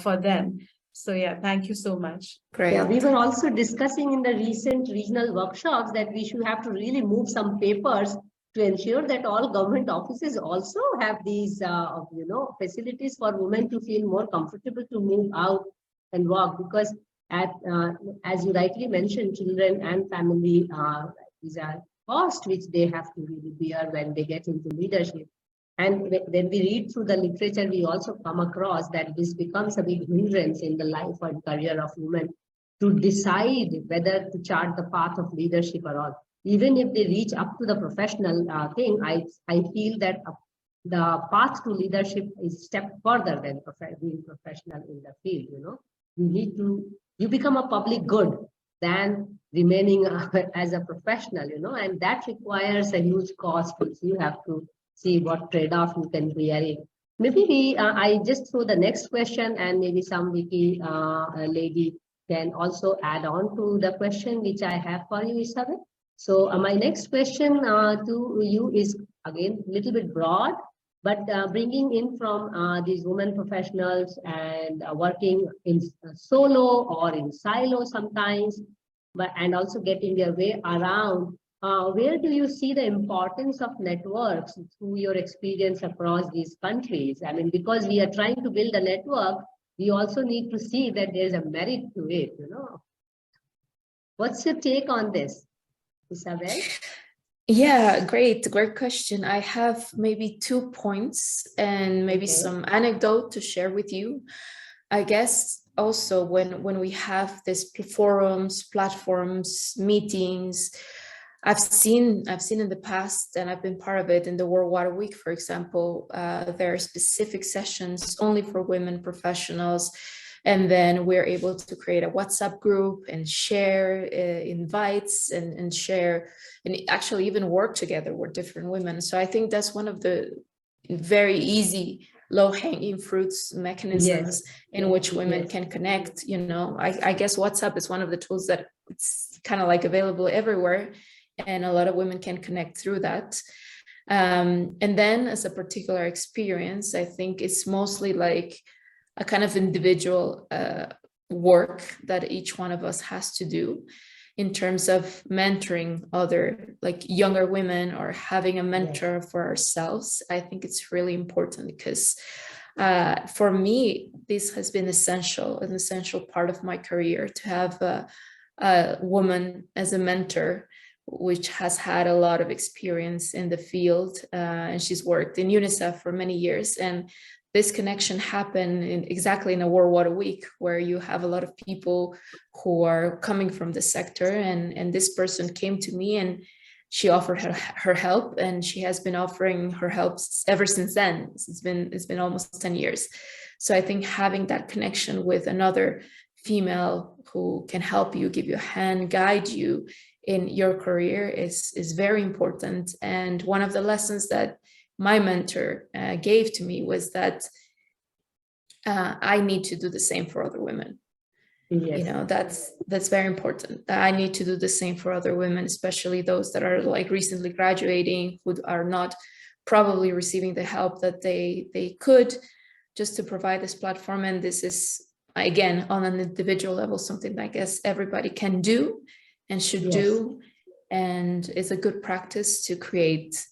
for them. So yeah, thank you so much. Great. Yeah, we were also discussing in the recent regional workshops that we should have to really move some papers to ensure that all government offices also have these, facilities for women to feel more comfortable to move out and walk. Because as you rightly mentioned, children and family is a cost which they have to really bear when they get into leadership. And when we read through the literature, we also come across that this becomes a big hindrance in the life and career of women to decide whether to chart the path of leadership or not. Even if they reach up to the professional thing, I feel that the path to leadership is a step further than being professional in the field. You become a public good than remaining as a professional, and that requires a huge cost, which you have to see what trade-off you can be bearing. Maybe I just throw the next question, and maybe some WICCI lady can also add on to the question which I have for you, Isabel. So my next question to you is again a little bit broad, but bringing in from these women professionals and working in solo or in silo sometimes, and also getting their way around. Where do you see the importance of networks through your experience across these countries? I mean, because we are trying to build a network, we also need to see that there's a merit to it, What's your take on this, Isabel? Yeah, great question. I have maybe 2 points and maybe some anecdote to share with you. I guess also when we have these forums, platforms, meetings, I've seen in the past, and I've been part of it in the World Water Week, for example, there are specific sessions only for women professionals. And then we're able to create a WhatsApp group and share invites and share and actually even work together with different women. So I think that's one of the very easy low-hanging fruits mechanisms in which women can connect. I guess WhatsApp is one of the tools that it's kind of like available everywhere, and a lot of women can connect through that. And then as a particular experience, I think it's mostly like a kind of individual work that each one of us has to do in terms of mentoring other like younger women or having a mentor for ourselves. I think it's really important because for me, this has been an essential part of my career to have a woman as a mentor, which has had a lot of experience in the field, and she's worked in UNICEF for many years. And this connection happened exactly in a World Water Week, where you have a lot of people who are coming from the sector, and this person came to me and she offered her help, and she has been offering her help ever since then. It's been almost 10 years. So I think having that connection with another female who can help you, give you a hand, guide you in your career is very important. And one of the lessons that my mentor gave to me was that I need to do the same for other women. That's very important. I need to do the same for other women, especially those that are like recently graduating, who are not probably receiving the help that they could, just to provide this platform. And this is, again, on an individual level, something that I guess everybody can do and should do. And it's a good practice to create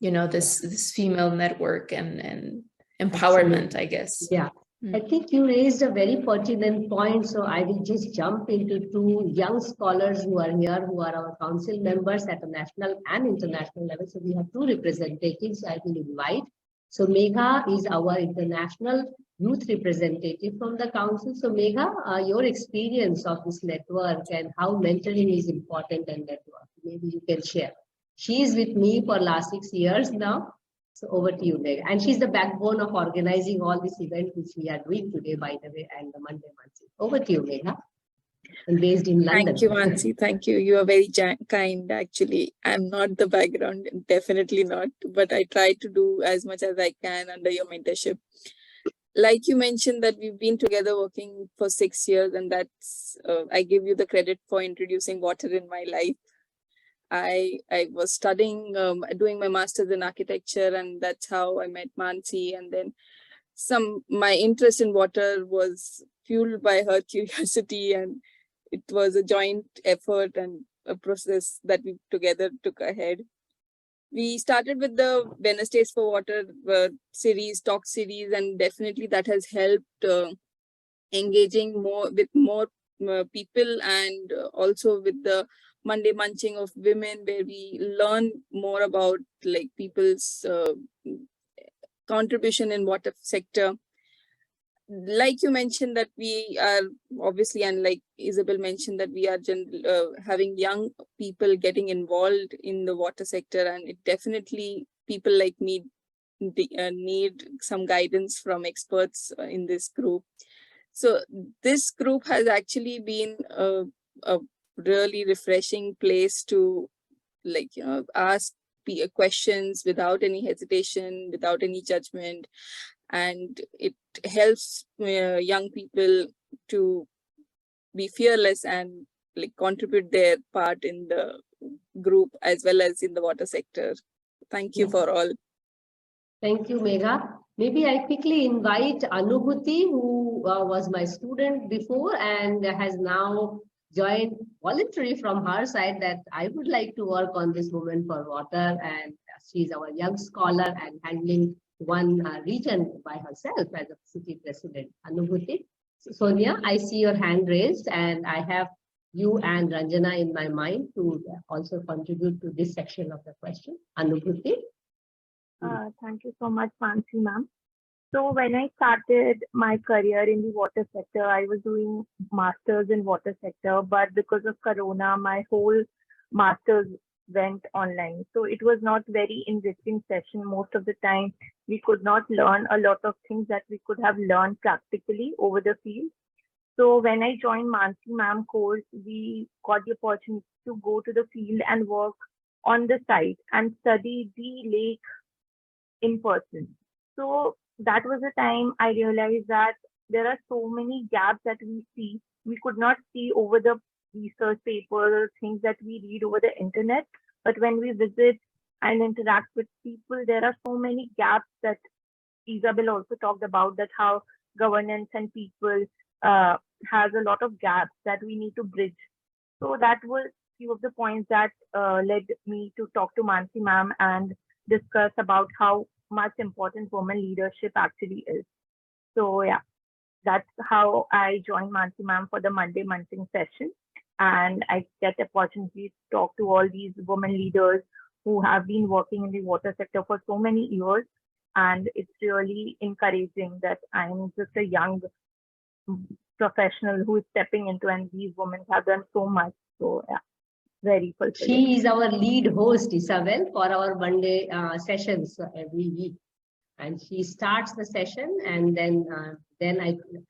this female network and empowerment, I guess. Yeah, I think you raised a very pertinent point. So I will just jump into two young scholars who are here, who are our council members at a national and international level. So we have two representatives I will invite. So Megha is our international youth representative from the council. So Megha, your experience of this network and how mentoring is important in network, maybe you can share. She is with me for last 6 years now. So over to you, Megha. And she's the backbone of organizing all this event which we are doing today, by the way, and the Monday Munching. Over to you, Megha. and based in London. Thank you, Mansi. Thank you. You are very kind, actually. I'm not the background, definitely not, but I try to do as much as I can under your mentorship. Like you mentioned that we've been together working for 6 years, and that's, I give you the credit for introducing water in my life. I was studying, doing my master's in architecture, and that's how I met Mansi. And then my interest in water was fueled by her curiosity, and it was a joint effort and a process that we together took ahead. We started with the Wednesdays for Water series, talk series, and definitely that has helped engaging with more people, and also with the Monday Munching of women, where we learn more about like people's contribution in water sector. Like you mentioned that we are obviously, and like Isabel mentioned, that we are having young people getting involved in the water sector, and it definitely people like me need some guidance from experts in this group. So this group has actually been a really refreshing place to ask questions without any hesitation, without any judgment. And it helps young people to be fearless and contribute their part in the group as well as in the water sector. Thank you for all. Thank you, Megha. Maybe I quickly invite Anubhuti, who was my student before and has now joined voluntary from her side that I would like to work on this Women for Water, and she's our young scholar and handling one region by herself as a city president. Anubhuti. Sonia, I see your hand raised, and I have you and Ranjana in my mind to also contribute to this section of the question. Anubhuti. Thank you so much, Mansi ma'am. So when I started my career in the water sector, I was doing masters in water sector, but because of Corona, my whole masters went online. So it was not very enriching session. Most of the time, we could not learn a lot of things that we could have learned practically over the field. So when I joined Mansi ma'am course, we got the opportunity to go to the field and work on the site and study the lake in person. So that was the time I realized that there are so many gaps that we could not see over the research papers, things that we read over the internet. But when we visit and interact with people, there are so many gaps that Isabel also talked about, that how governance and people has a lot of gaps that we need to bridge. So that was few of the points that led me to talk to Mansi ma'am and discuss about how much important women leadership actually is. So yeah, that's how I joined Mansi ma'am for the Monday Munching session. And I get the opportunity to talk to all these women leaders who have been working in the water sector for so many years. And it's really encouraging that I'm just a young professional who is stepping into, and these women have done so much. So yeah, very fulfilling. She is our lead host, Isabel, for our Monday sessions every week. And she starts the session, and then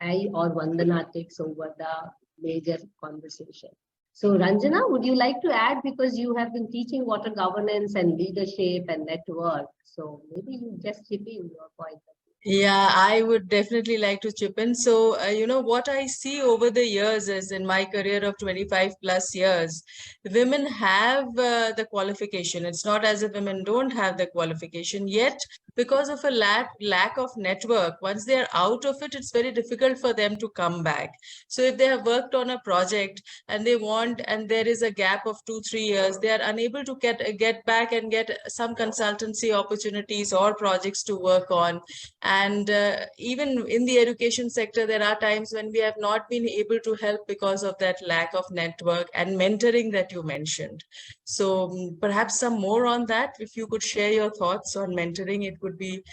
I or Vandana takes over the major conversation. So Ranjana, would you like to add, because you have been teaching water governance and leadership and network. So maybe you just chip in your point. Yeah, I would definitely like to chip in. So, what I see over the years is in my career of 25 plus years, women have the qualification. It's not as if women don't have the qualification yet. Because of a lack of network, once they're out of it, it's very difficult for them to come back. So if they have worked on a project and they want, and there is a gap of 2-3 years, they are unable to get back and get some consultancy opportunities or projects to work on. And even in the education sector, there are times when we have not been able to help because of that lack of network and mentoring that you mentioned. So perhaps some more on that, if you could share your thoughts on mentoring, it would be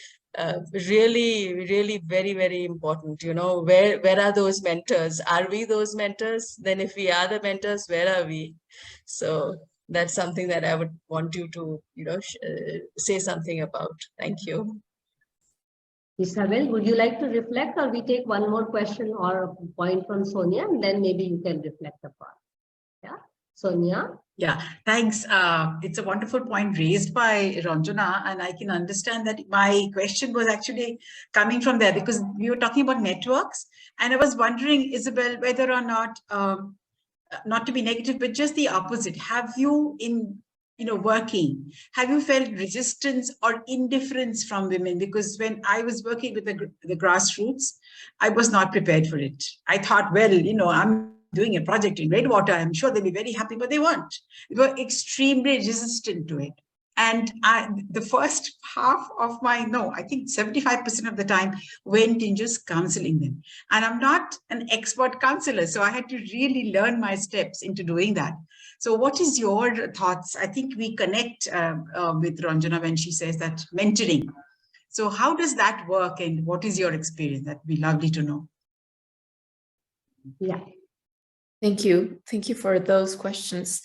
really, really very, very important. Where are those mentors? Are we those mentors? Then if we are the mentors, where are we? So that's something that I would want you to, say something about. Thank you. Isabel, would you like to reflect, or we take one more question or a point from Sonia, and then maybe you can reflect upon? Yeah, Sonia? Yeah, thanks. It's a wonderful point raised by Ranjana, and I can understand that my question was actually coming from there because we were talking about networks, and I was wondering, Isabel, whether or not to be negative, but just the opposite. Have you, in working, have you felt resistance or indifference from women? Because when I was working with the grassroots, I was not prepared for it. I thought, well, I'm doing a project in Redwater, I'm sure they'll be very happy, but they weren't. They were extremely resistant to it. And the first half of I think 75% of the time went in just counseling them. And I'm not an expert counselor, so I had to really learn my steps into doing that. So what is your thoughts? I think we connect with Ranjana when she says that mentoring. So how does that work, and what is your experience? That'd be lovely to know. Yeah. Thank you. Thank you for those questions.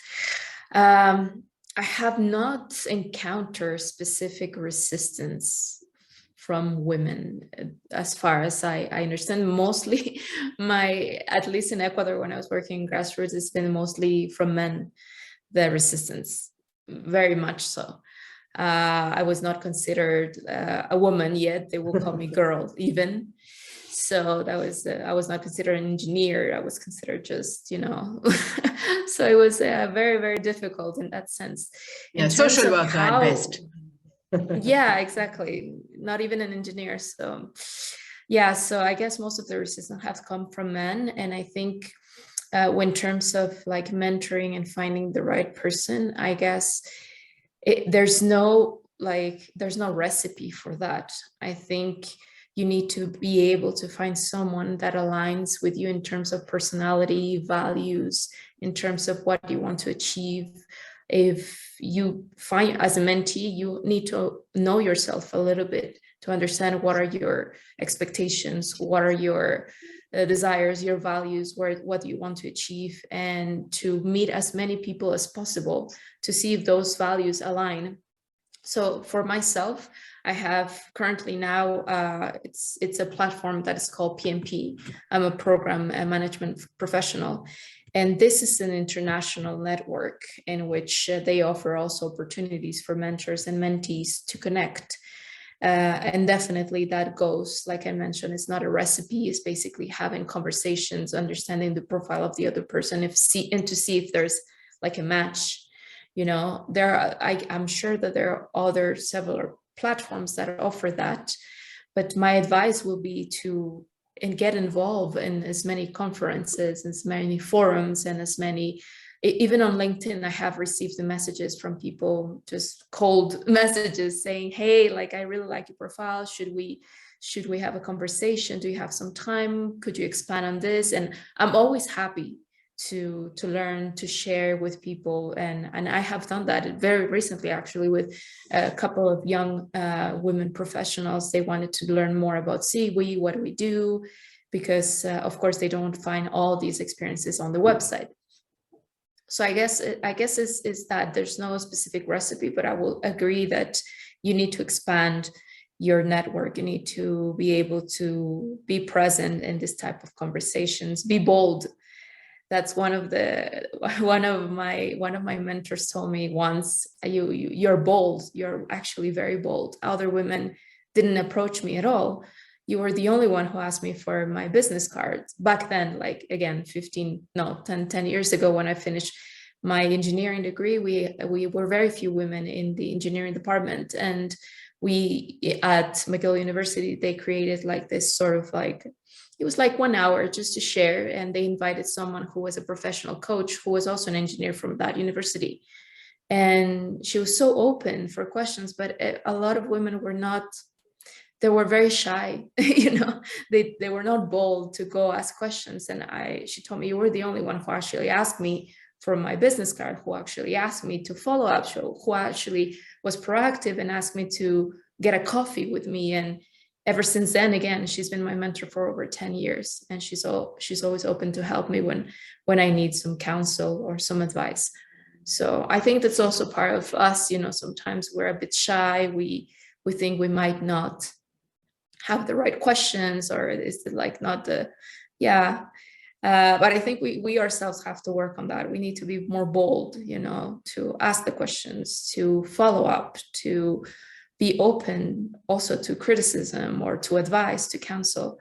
I have not encountered specific resistance from women, as far as I understand. Mostly at least in Ecuador, when I was working in grassroots, it's been mostly from men, the resistance, very much so. I was not considered a woman yet. They will call me girl even. So that was, I was not considered an engineer. I was considered just, so it was very, very difficult in that sense. Yeah, social worker at best. Yeah, exactly. Not even an engineer. So yeah, so I guess most of the resistance has come from men. And I think in terms of like mentoring and finding the right person, I guess there's no recipe for that. I think you need to be able to find someone that aligns with you in terms of personality, values, in terms of what you want to achieve. If you find, as a mentee, you need to know yourself a little bit to understand what are your expectations, what are your desires, your values, what you want to achieve, and to meet as many people as possible to see if those values align. So for myself, I have currently now, it's a platform that is called PMP. I'm a program management professional. And this is an international network in which they offer also opportunities for mentors and mentees to connect. And definitely that goes, like I mentioned, it's not a recipe, it's basically having conversations, understanding the profile of the other person, and to see if there's like a match. I'm sure that there are several platforms that offer that, but my advice will be to get involved in as many conferences, as many forums, and as many, even on LinkedIn, I have received the messages from people, just cold messages saying, hey, like, I really like your profile. Should we have a conversation? Do you have some time? Could you expand on this? And I'm always happy to learn, to share with people. And I have done that very recently, actually, with a couple of young women professionals. They wanted to learn more about SIWI, what do we do? Because of course they don't find all these experiences on the website. So I guess is that there's no specific recipe, but I will agree that you need to expand your network. You need to be able to be present in this type of conversations, be bold. That's one of my mentors told me once, you're bold. You're actually very bold. Other women didn't approach me at all. You were the only one who asked me for my business card. Back then, like again, 10 years ago, when I finished my engineering degree, we were very few women in the engineering department. And we at McGill University, they created like this sort of like, it was like 1 hour just to share. And they invited someone who was a professional coach, who was also an engineer from that university. And she was so open for questions, but a lot of women were not, they were very shy, they were not bold to go ask questions. And she told me, you were the only one who actually asked me for my business card, who actually asked me to follow up, who actually was proactive and asked me to get a coffee with me. And ever since then, again, she's been my mentor for over 10 years. And she's always open to help me when I need some counsel or some advice. So I think that's also part of us, sometimes we're a bit shy. We think we might not have the right questions, or is it like not the, yeah. But I think we ourselves have to work on that. We need to be more bold, you know, to ask the questions, to follow up, to be open also to criticism or to advice, to counsel.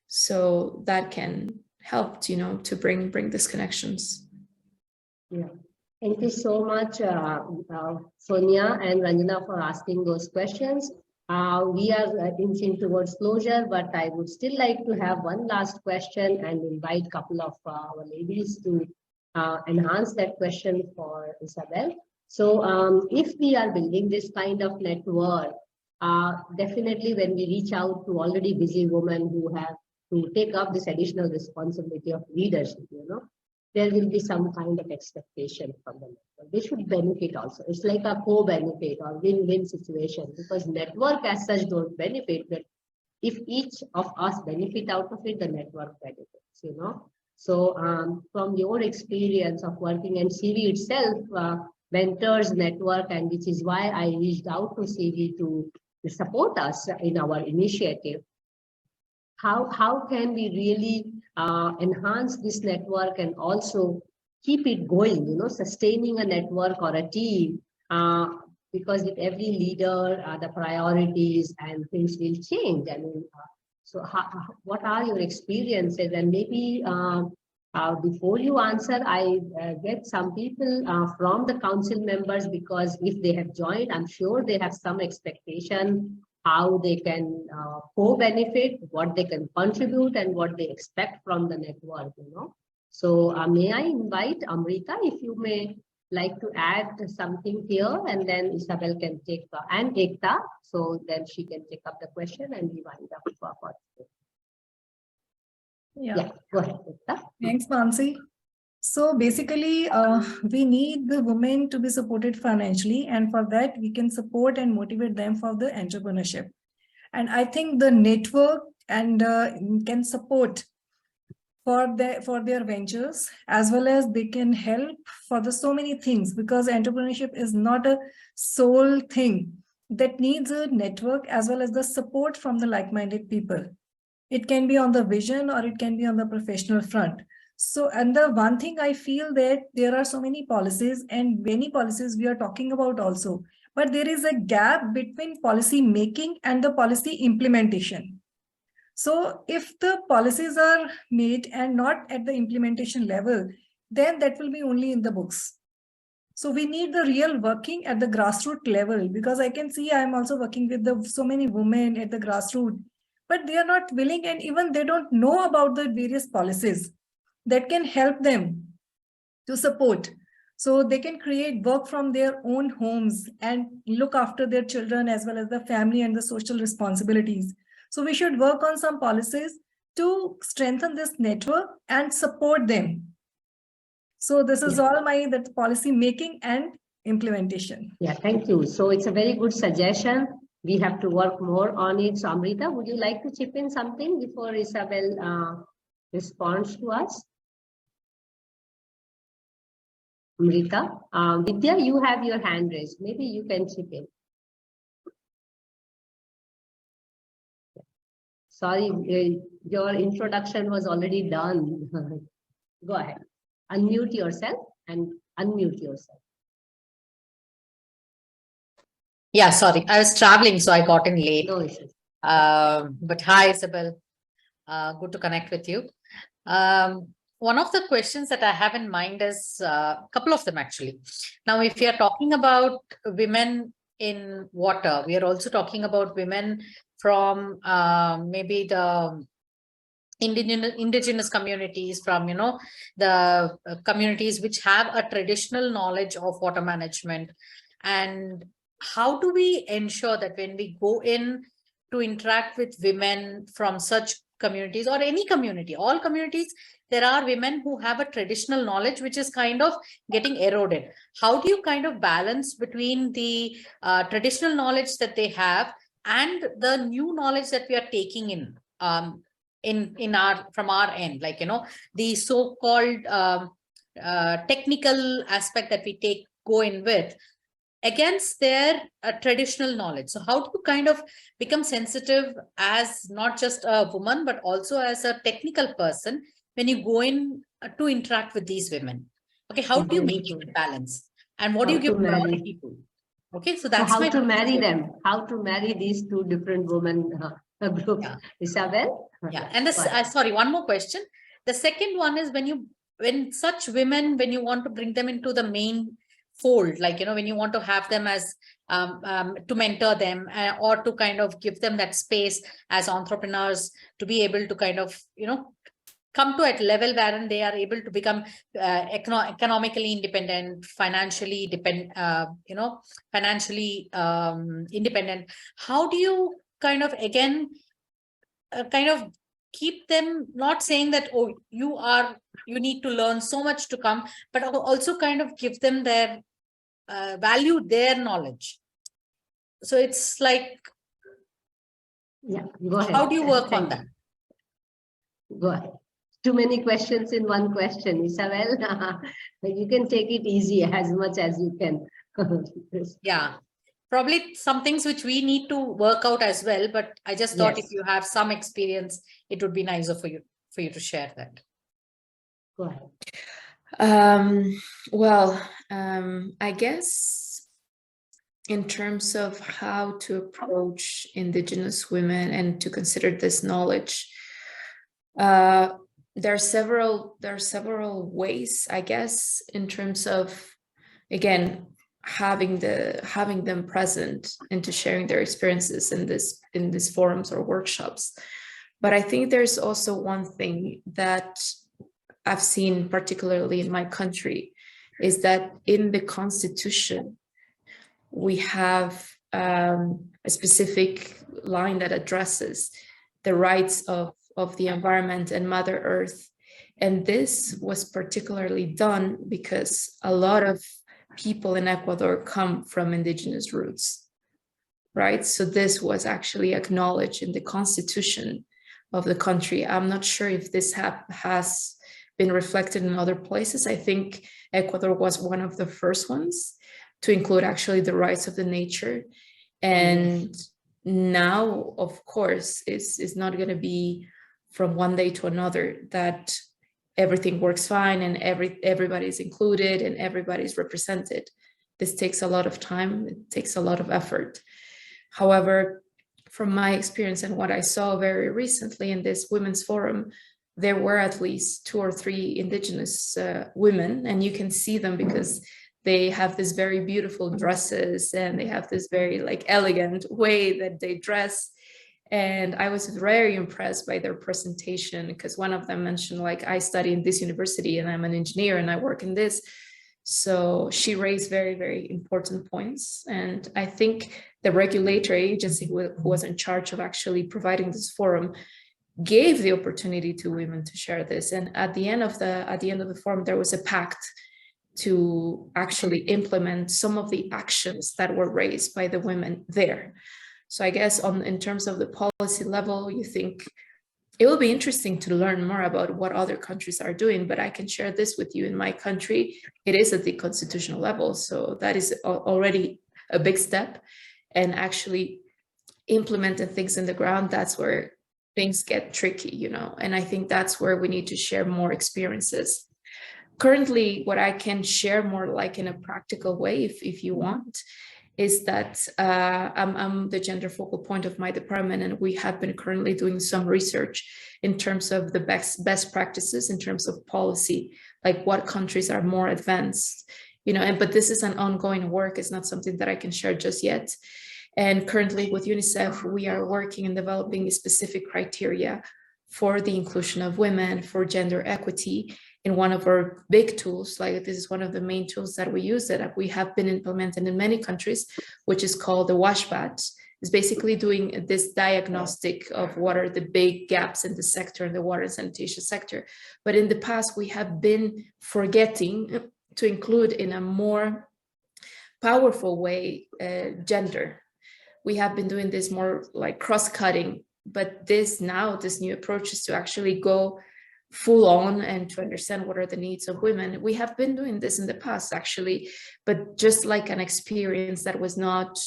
So that can help, you know, to bring these connections. Yeah. Thank you so much, Sonia and Ranjana, for asking those questions. We are inching towards closure, but I would still like to have one last question and invite a couple of our ladies to enhance that question for Isabel. So if we are building this kind of network, definitely when we reach out to already busy women who have to take up this additional responsibility of leadership, you know, there will be some kind of expectation from them. They should benefit also. It's like a co-benefit or win-win situation, because network as such don't benefit, but if each of us benefit out of it, the network benefits, you know. So from your experience of working in SIWI itself, mentors network, and which is why I reached out to SIWI to support us in our initiative. How can we really enhance this network and also keep it going, you know, sustaining a network or a team, because with every leader, the priorities and things will change. I mean, so what are your experiences? And maybe before you answer, I get some people from the council members, because if they have joined, I'm sure they have some expectation how they can co-benefit, what they can contribute, and what they expect from the network, you know. So may I invite Amrita, if you may like to add something here, and then Isabel can take, and Ekta, so then she can take up the question and we wind up for participation. Yeah, go ahead, Ekta. Thanks, Mansi. So basically, we need the women to be supported financially, and for that we can support and motivate them for the entrepreneurship. And I think the network and can support for their ventures, as well as they can help for the so many things, because entrepreneurship is not a sole thing. That needs a network as well as the support from the like-minded people. It can be on the vision or it can be on the professional front. So, and the one thing I feel that there are so many policies, and many policies we are talking about also, but there is a gap between policy making and the policy implementation. So if the policies are made and not at the implementation level, then that will be only in the books. So we need the real working at the grassroots level, because I can see I'm also working with so many women at the grassroots, but they are not willing, and even they don't know about the various policies that can help them to support. So they can create work from their own homes and look after their children as well as the family and the social responsibilities. So we should work on some policies to strengthen this network and support them. So this is all that policy making and implementation. Yeah, thank you. So it's a very good suggestion. We have to work more on it. So Amrita, would you like to chip in something before Isabel responds to us? Amrita, Vidya, you have your hand raised. Maybe you can chip in. Sorry, your introduction was already done. Go ahead. Unmute yourself and unmute yourself. Yeah, sorry, I was traveling, so I got in late. No issues. But hi, Isabel. Good to connect with you. One of the questions that I have in mind is a couple of them actually. Now, if we are talking about women in water, we are also talking about women from maybe the indigenous communities, from, you know, the communities which have a traditional knowledge of water management. And how do we ensure that when we go in to interact with women from such communities, or any community, all communities, there are women who have a traditional knowledge which is kind of getting eroded. How do you kind of balance between the traditional knowledge that they have and the new knowledge that we are taking in from our end, like, you know, the so-called technical aspect that we go in with? against their traditional knowledge. So how do you kind of become sensitive as not just a woman, but also as a technical person when you go in to interact with these women? Okay, how do you maintain the balance? And what do you give priority to? Okay, so that's how to marry them, how to marry these two different women groups. Yeah. Isabel? Yeah, and this, sorry, one more question. The second one is when such women, when you want to bring them into the main fold, like, when you want to have them as to mentor them or to kind of give them that space as entrepreneurs to be able to kind of, come to a level wherein they are able to become economically independent, financially financially independent. How do you kind of, again, kind of keep them, not saying that, oh, you need to learn so much to come, but also kind of give them their value, their knowledge. So it's like, yeah, go ahead. How do you work on that? Go ahead. Too many questions in one question, Isabel. You can take it easy as much as you can. Yeah, probably some things which we need to work out as well, but I just thought if you have some experience, it would be nicer for you to share that. Go ahead. I guess in terms of how to approach Indigenous women and to consider this knowledge, there are several ways, I guess, in terms of, again, having them present and to sharing their experiences in these forums or workshops. But I think there's also one thing that I've seen, particularly in my country, is that in the Constitution, we have a specific line that addresses the rights of the environment and Mother Earth. And this was particularly done because a lot of people in Ecuador come from indigenous roots, right? So this was actually acknowledged in the Constitution of the country. I'm not sure if this has been reflected in other places. I think Ecuador was one of the first ones to include actually the rights of the nature. And now, of course, it's not going to be from one day to another that everything works fine and everybody's included and everybody's represented. This takes a lot of time. It takes a lot of effort. However, from my experience and what I saw very recently in this women's forum, there were at least 2 or 3 indigenous women, and you can see them because they have this very beautiful dresses and they have this very elegant way that they dress. And I was very impressed by their presentation because one of them mentioned, I study in this university and I'm an engineer and I work in this. So she raised very, very important points. And I think the regulatory agency who was in charge of actually providing this forum gave the opportunity to women to share this. And at the end of the forum, there was a pact to actually implement some of the actions that were raised by the women there. So I guess in terms of the policy level, you think it will be interesting to learn more about what other countries are doing, but I can share this with you. In my country, it is at the constitutional level. So that is already a big step. And actually implementing things in the ground, that's where things get tricky, and I think that's where we need to share more experiences. Currently, what I can share more in a practical way, if you want, is that I'm the gender focal point of my department, and we have been currently doing some research in terms of the best practices in terms of policy, like what countries are more advanced, but this is an ongoing work. It's not something that I can share just yet. And currently with UNICEF, we are working and developing specific criteria for the inclusion of women, for gender equity, in one of our big tools. This is one of the main tools that we use that we have been implementing in many countries, which is called the washbat. It's basically doing this diagnostic of what are the big gaps in the sector, in the water and sanitation sector. But in the past, we have been forgetting to include in a more powerful way gender. We have been doing this more cross-cutting, but this new approach is to actually go full on and to understand what are the needs of women. We have been doing this in the past, actually, but just like an experience that was not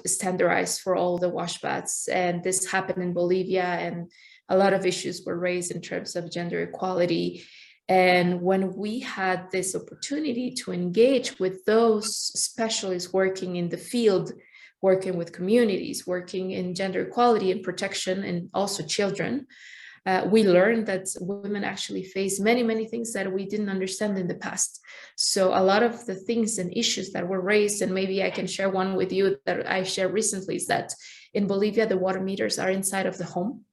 standardized for all the wash baths. And this happened in Bolivia, and a lot of issues were raised in terms of gender equality. And when we had this opportunity to engage with those specialists working in the field, working with communities, working in gender equality and protection, and also children, we learned that women actually face many, many things that we didn't understand in the past. So a lot of the things and issues that were raised, and maybe I can share one with you that I shared recently, is that in Bolivia, the water meters are inside of the home.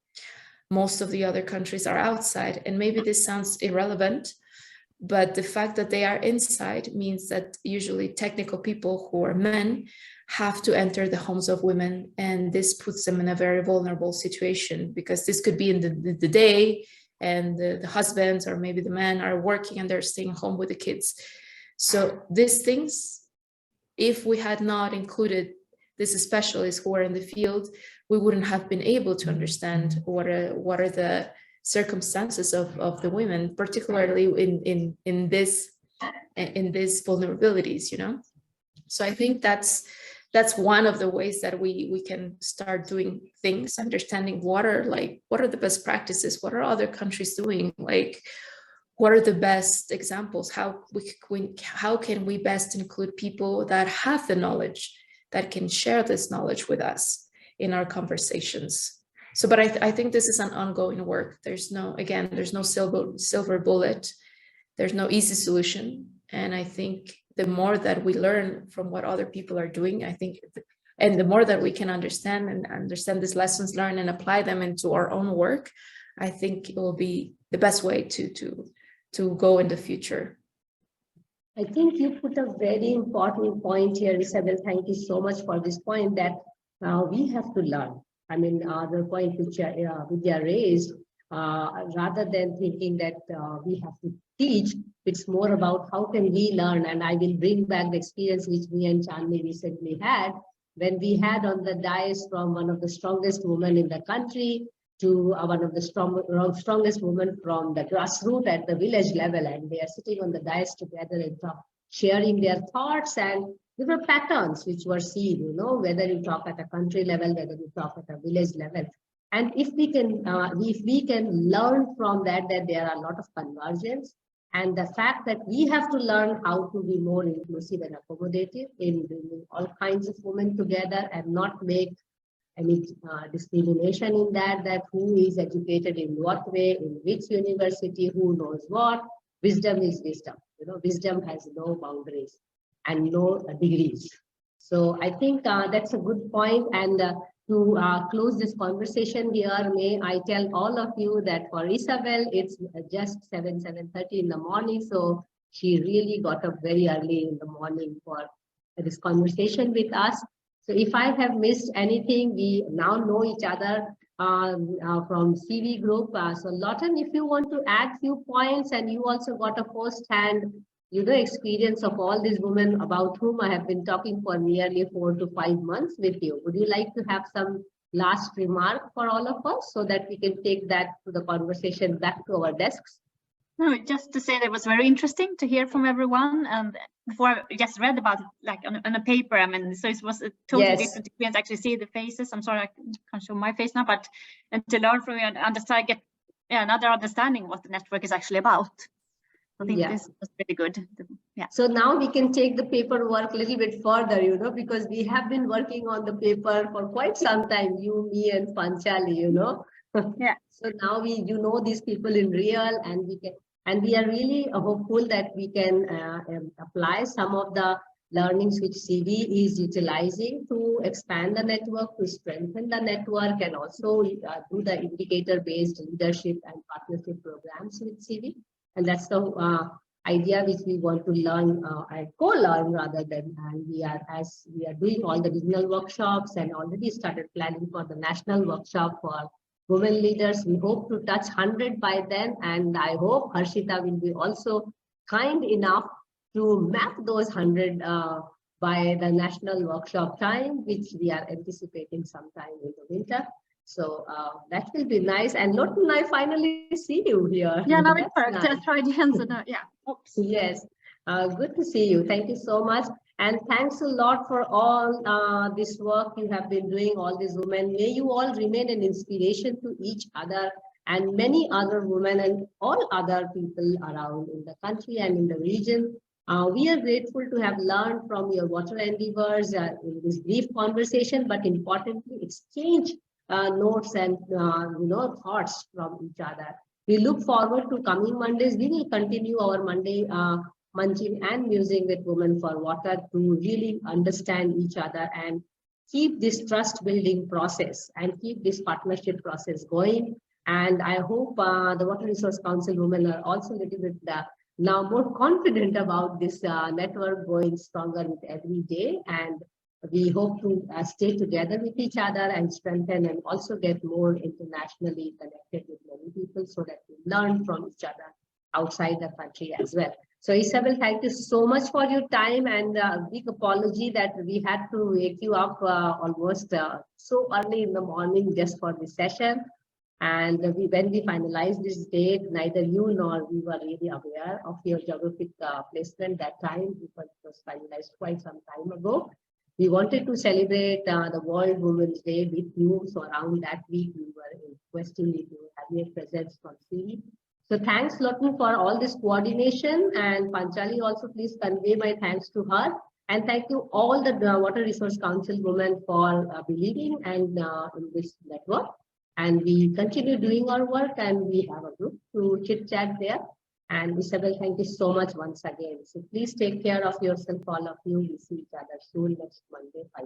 Most of the other countries are outside. And maybe this sounds irrelevant, but the fact that they are inside means that usually technical people who are men have to enter the homes of women, and this puts them in a very vulnerable situation, because this could be in the day, and the husbands or maybe the men are working and they're staying home with the kids. So these things, if we had not included these specialists who are in the field, we wouldn't have been able to understand what are the circumstances of the women, particularly in these vulnerabilities, you know. So I think that's one of the ways that we can start doing things, understanding water, like what are the best practices, what are other countries doing, like what are the best examples, how can we best include people that have the knowledge, that can share this knowledge with us in our conversations. So, but I think this is an ongoing work. There's no silver bullet. There's no easy solution. And I think the more that we learn from what other people are doing, I think, and the more that we can understand these lessons learned and apply them into our own work, I think it will be the best way to go in the future. I think you put a very important point here, Isabel. Thank you so much for this point, that we have to learn. I mean, the point which Vidya raised, rather than thinking that we have to teach, it's more about how can we learn. And I will bring back the experience which me and Chandni recently had, when we had on the dais from one of the strongest women in the country to one of the strongest women from the grassroots at the village level, and they are sitting on the dais together and sharing their thoughts, and there were patterns which were seen, you know, whether you talk at a country level, whether you talk at a village level. And if we can learn from that there are a lot of convergence, and the fact that we have to learn how to be more inclusive and accommodative in bringing all kinds of women together, and not make any discrimination in that who is educated in what way, in which university, who knows what. Wisdom is wisdom. You know, wisdom has no boundaries and no degrees. So I think that's a good point. And to close this conversation here, may I tell all of you that for Isabel, it's just 7:30 in the morning. So she really got up very early in the morning for this conversation with us. So if I have missed anything, we now know each other from SIWI group. So Lawton, if you want to add few points, and you also got a first-hand, you know, experience of all these women about whom I have been talking for nearly 4 to 5 months with you. Would you like to have some last remark for all of us so that we can take that to the conversation back to our desks? No, just to say that it was very interesting to hear from everyone. And before I just read about it, like on a paper, I mean, so it was a totally different experience. Actually see the faces. I'm sorry, I can't show my face now, but and to learn from you and understand, get another understanding what the network is actually about. I think this was really good. Yeah. So now we can take the paperwork a little bit further, you know, because we have been working on the paper for quite some time, you, me, and Panchali, you know. Yeah. So now you know these people in real, and we are really hopeful that we can apply some of the learnings which SIWI is utilizing to expand the network, to strengthen the network, and also do the indicator-based leadership and partnership programs with SIWI. And that's the idea which we want to learn, co-learn rather than, and we are doing all the regional workshops and already started planning for the national workshop for women leaders. We hope to touch 100 by then, and I hope Harshita will be also kind enough to map those 100 by the national workshop time, which we are anticipating sometime in the winter. So that will be nice. And Lotan, I finally see you here. Yeah, now it That's worked. I nice. tried again. So yeah. Oops. Yes, good to see you. Thank you so much. And thanks a lot for all this work you have been doing, all these women. May you all remain an inspiration to each other and many other women and all other people around in the country and in the region. We are grateful to have learned from your water endeavors in this brief conversation, but importantly, exchange notes and thoughts from each other. We look forward to coming Mondays. We will continue our Monday munching and musing with Women for Water to really understand each other and keep this trust building process and keep this partnership process going. And I hope the Water Resource Council women are also a little bit now more confident about this network going stronger with every day. And we hope to stay together with each other and strengthen and also get more internationally connected with many people so that we learn from each other outside the country as well. So Isabel, thank you so much for your time, and a big apology that we had to wake you up almost so early in the morning just for this session. And when we finalized this date, neither you nor we were really aware of your geographic placement that time because it was finalized quite some time ago. We wanted to celebrate the World Women's Day with you. So around that week, we were requesting you to have your presence from SIWI. So thanks, Lotan, for all this coordination. And Panchali also, please convey my thanks to her. And thank you all the Water Resource Council women for believing and in this network. And we continue doing our work, and we have a group to chit chat there. And Isabel, thank you so much once again. So please take care of yourself, all of you. We see each other soon next Monday, 5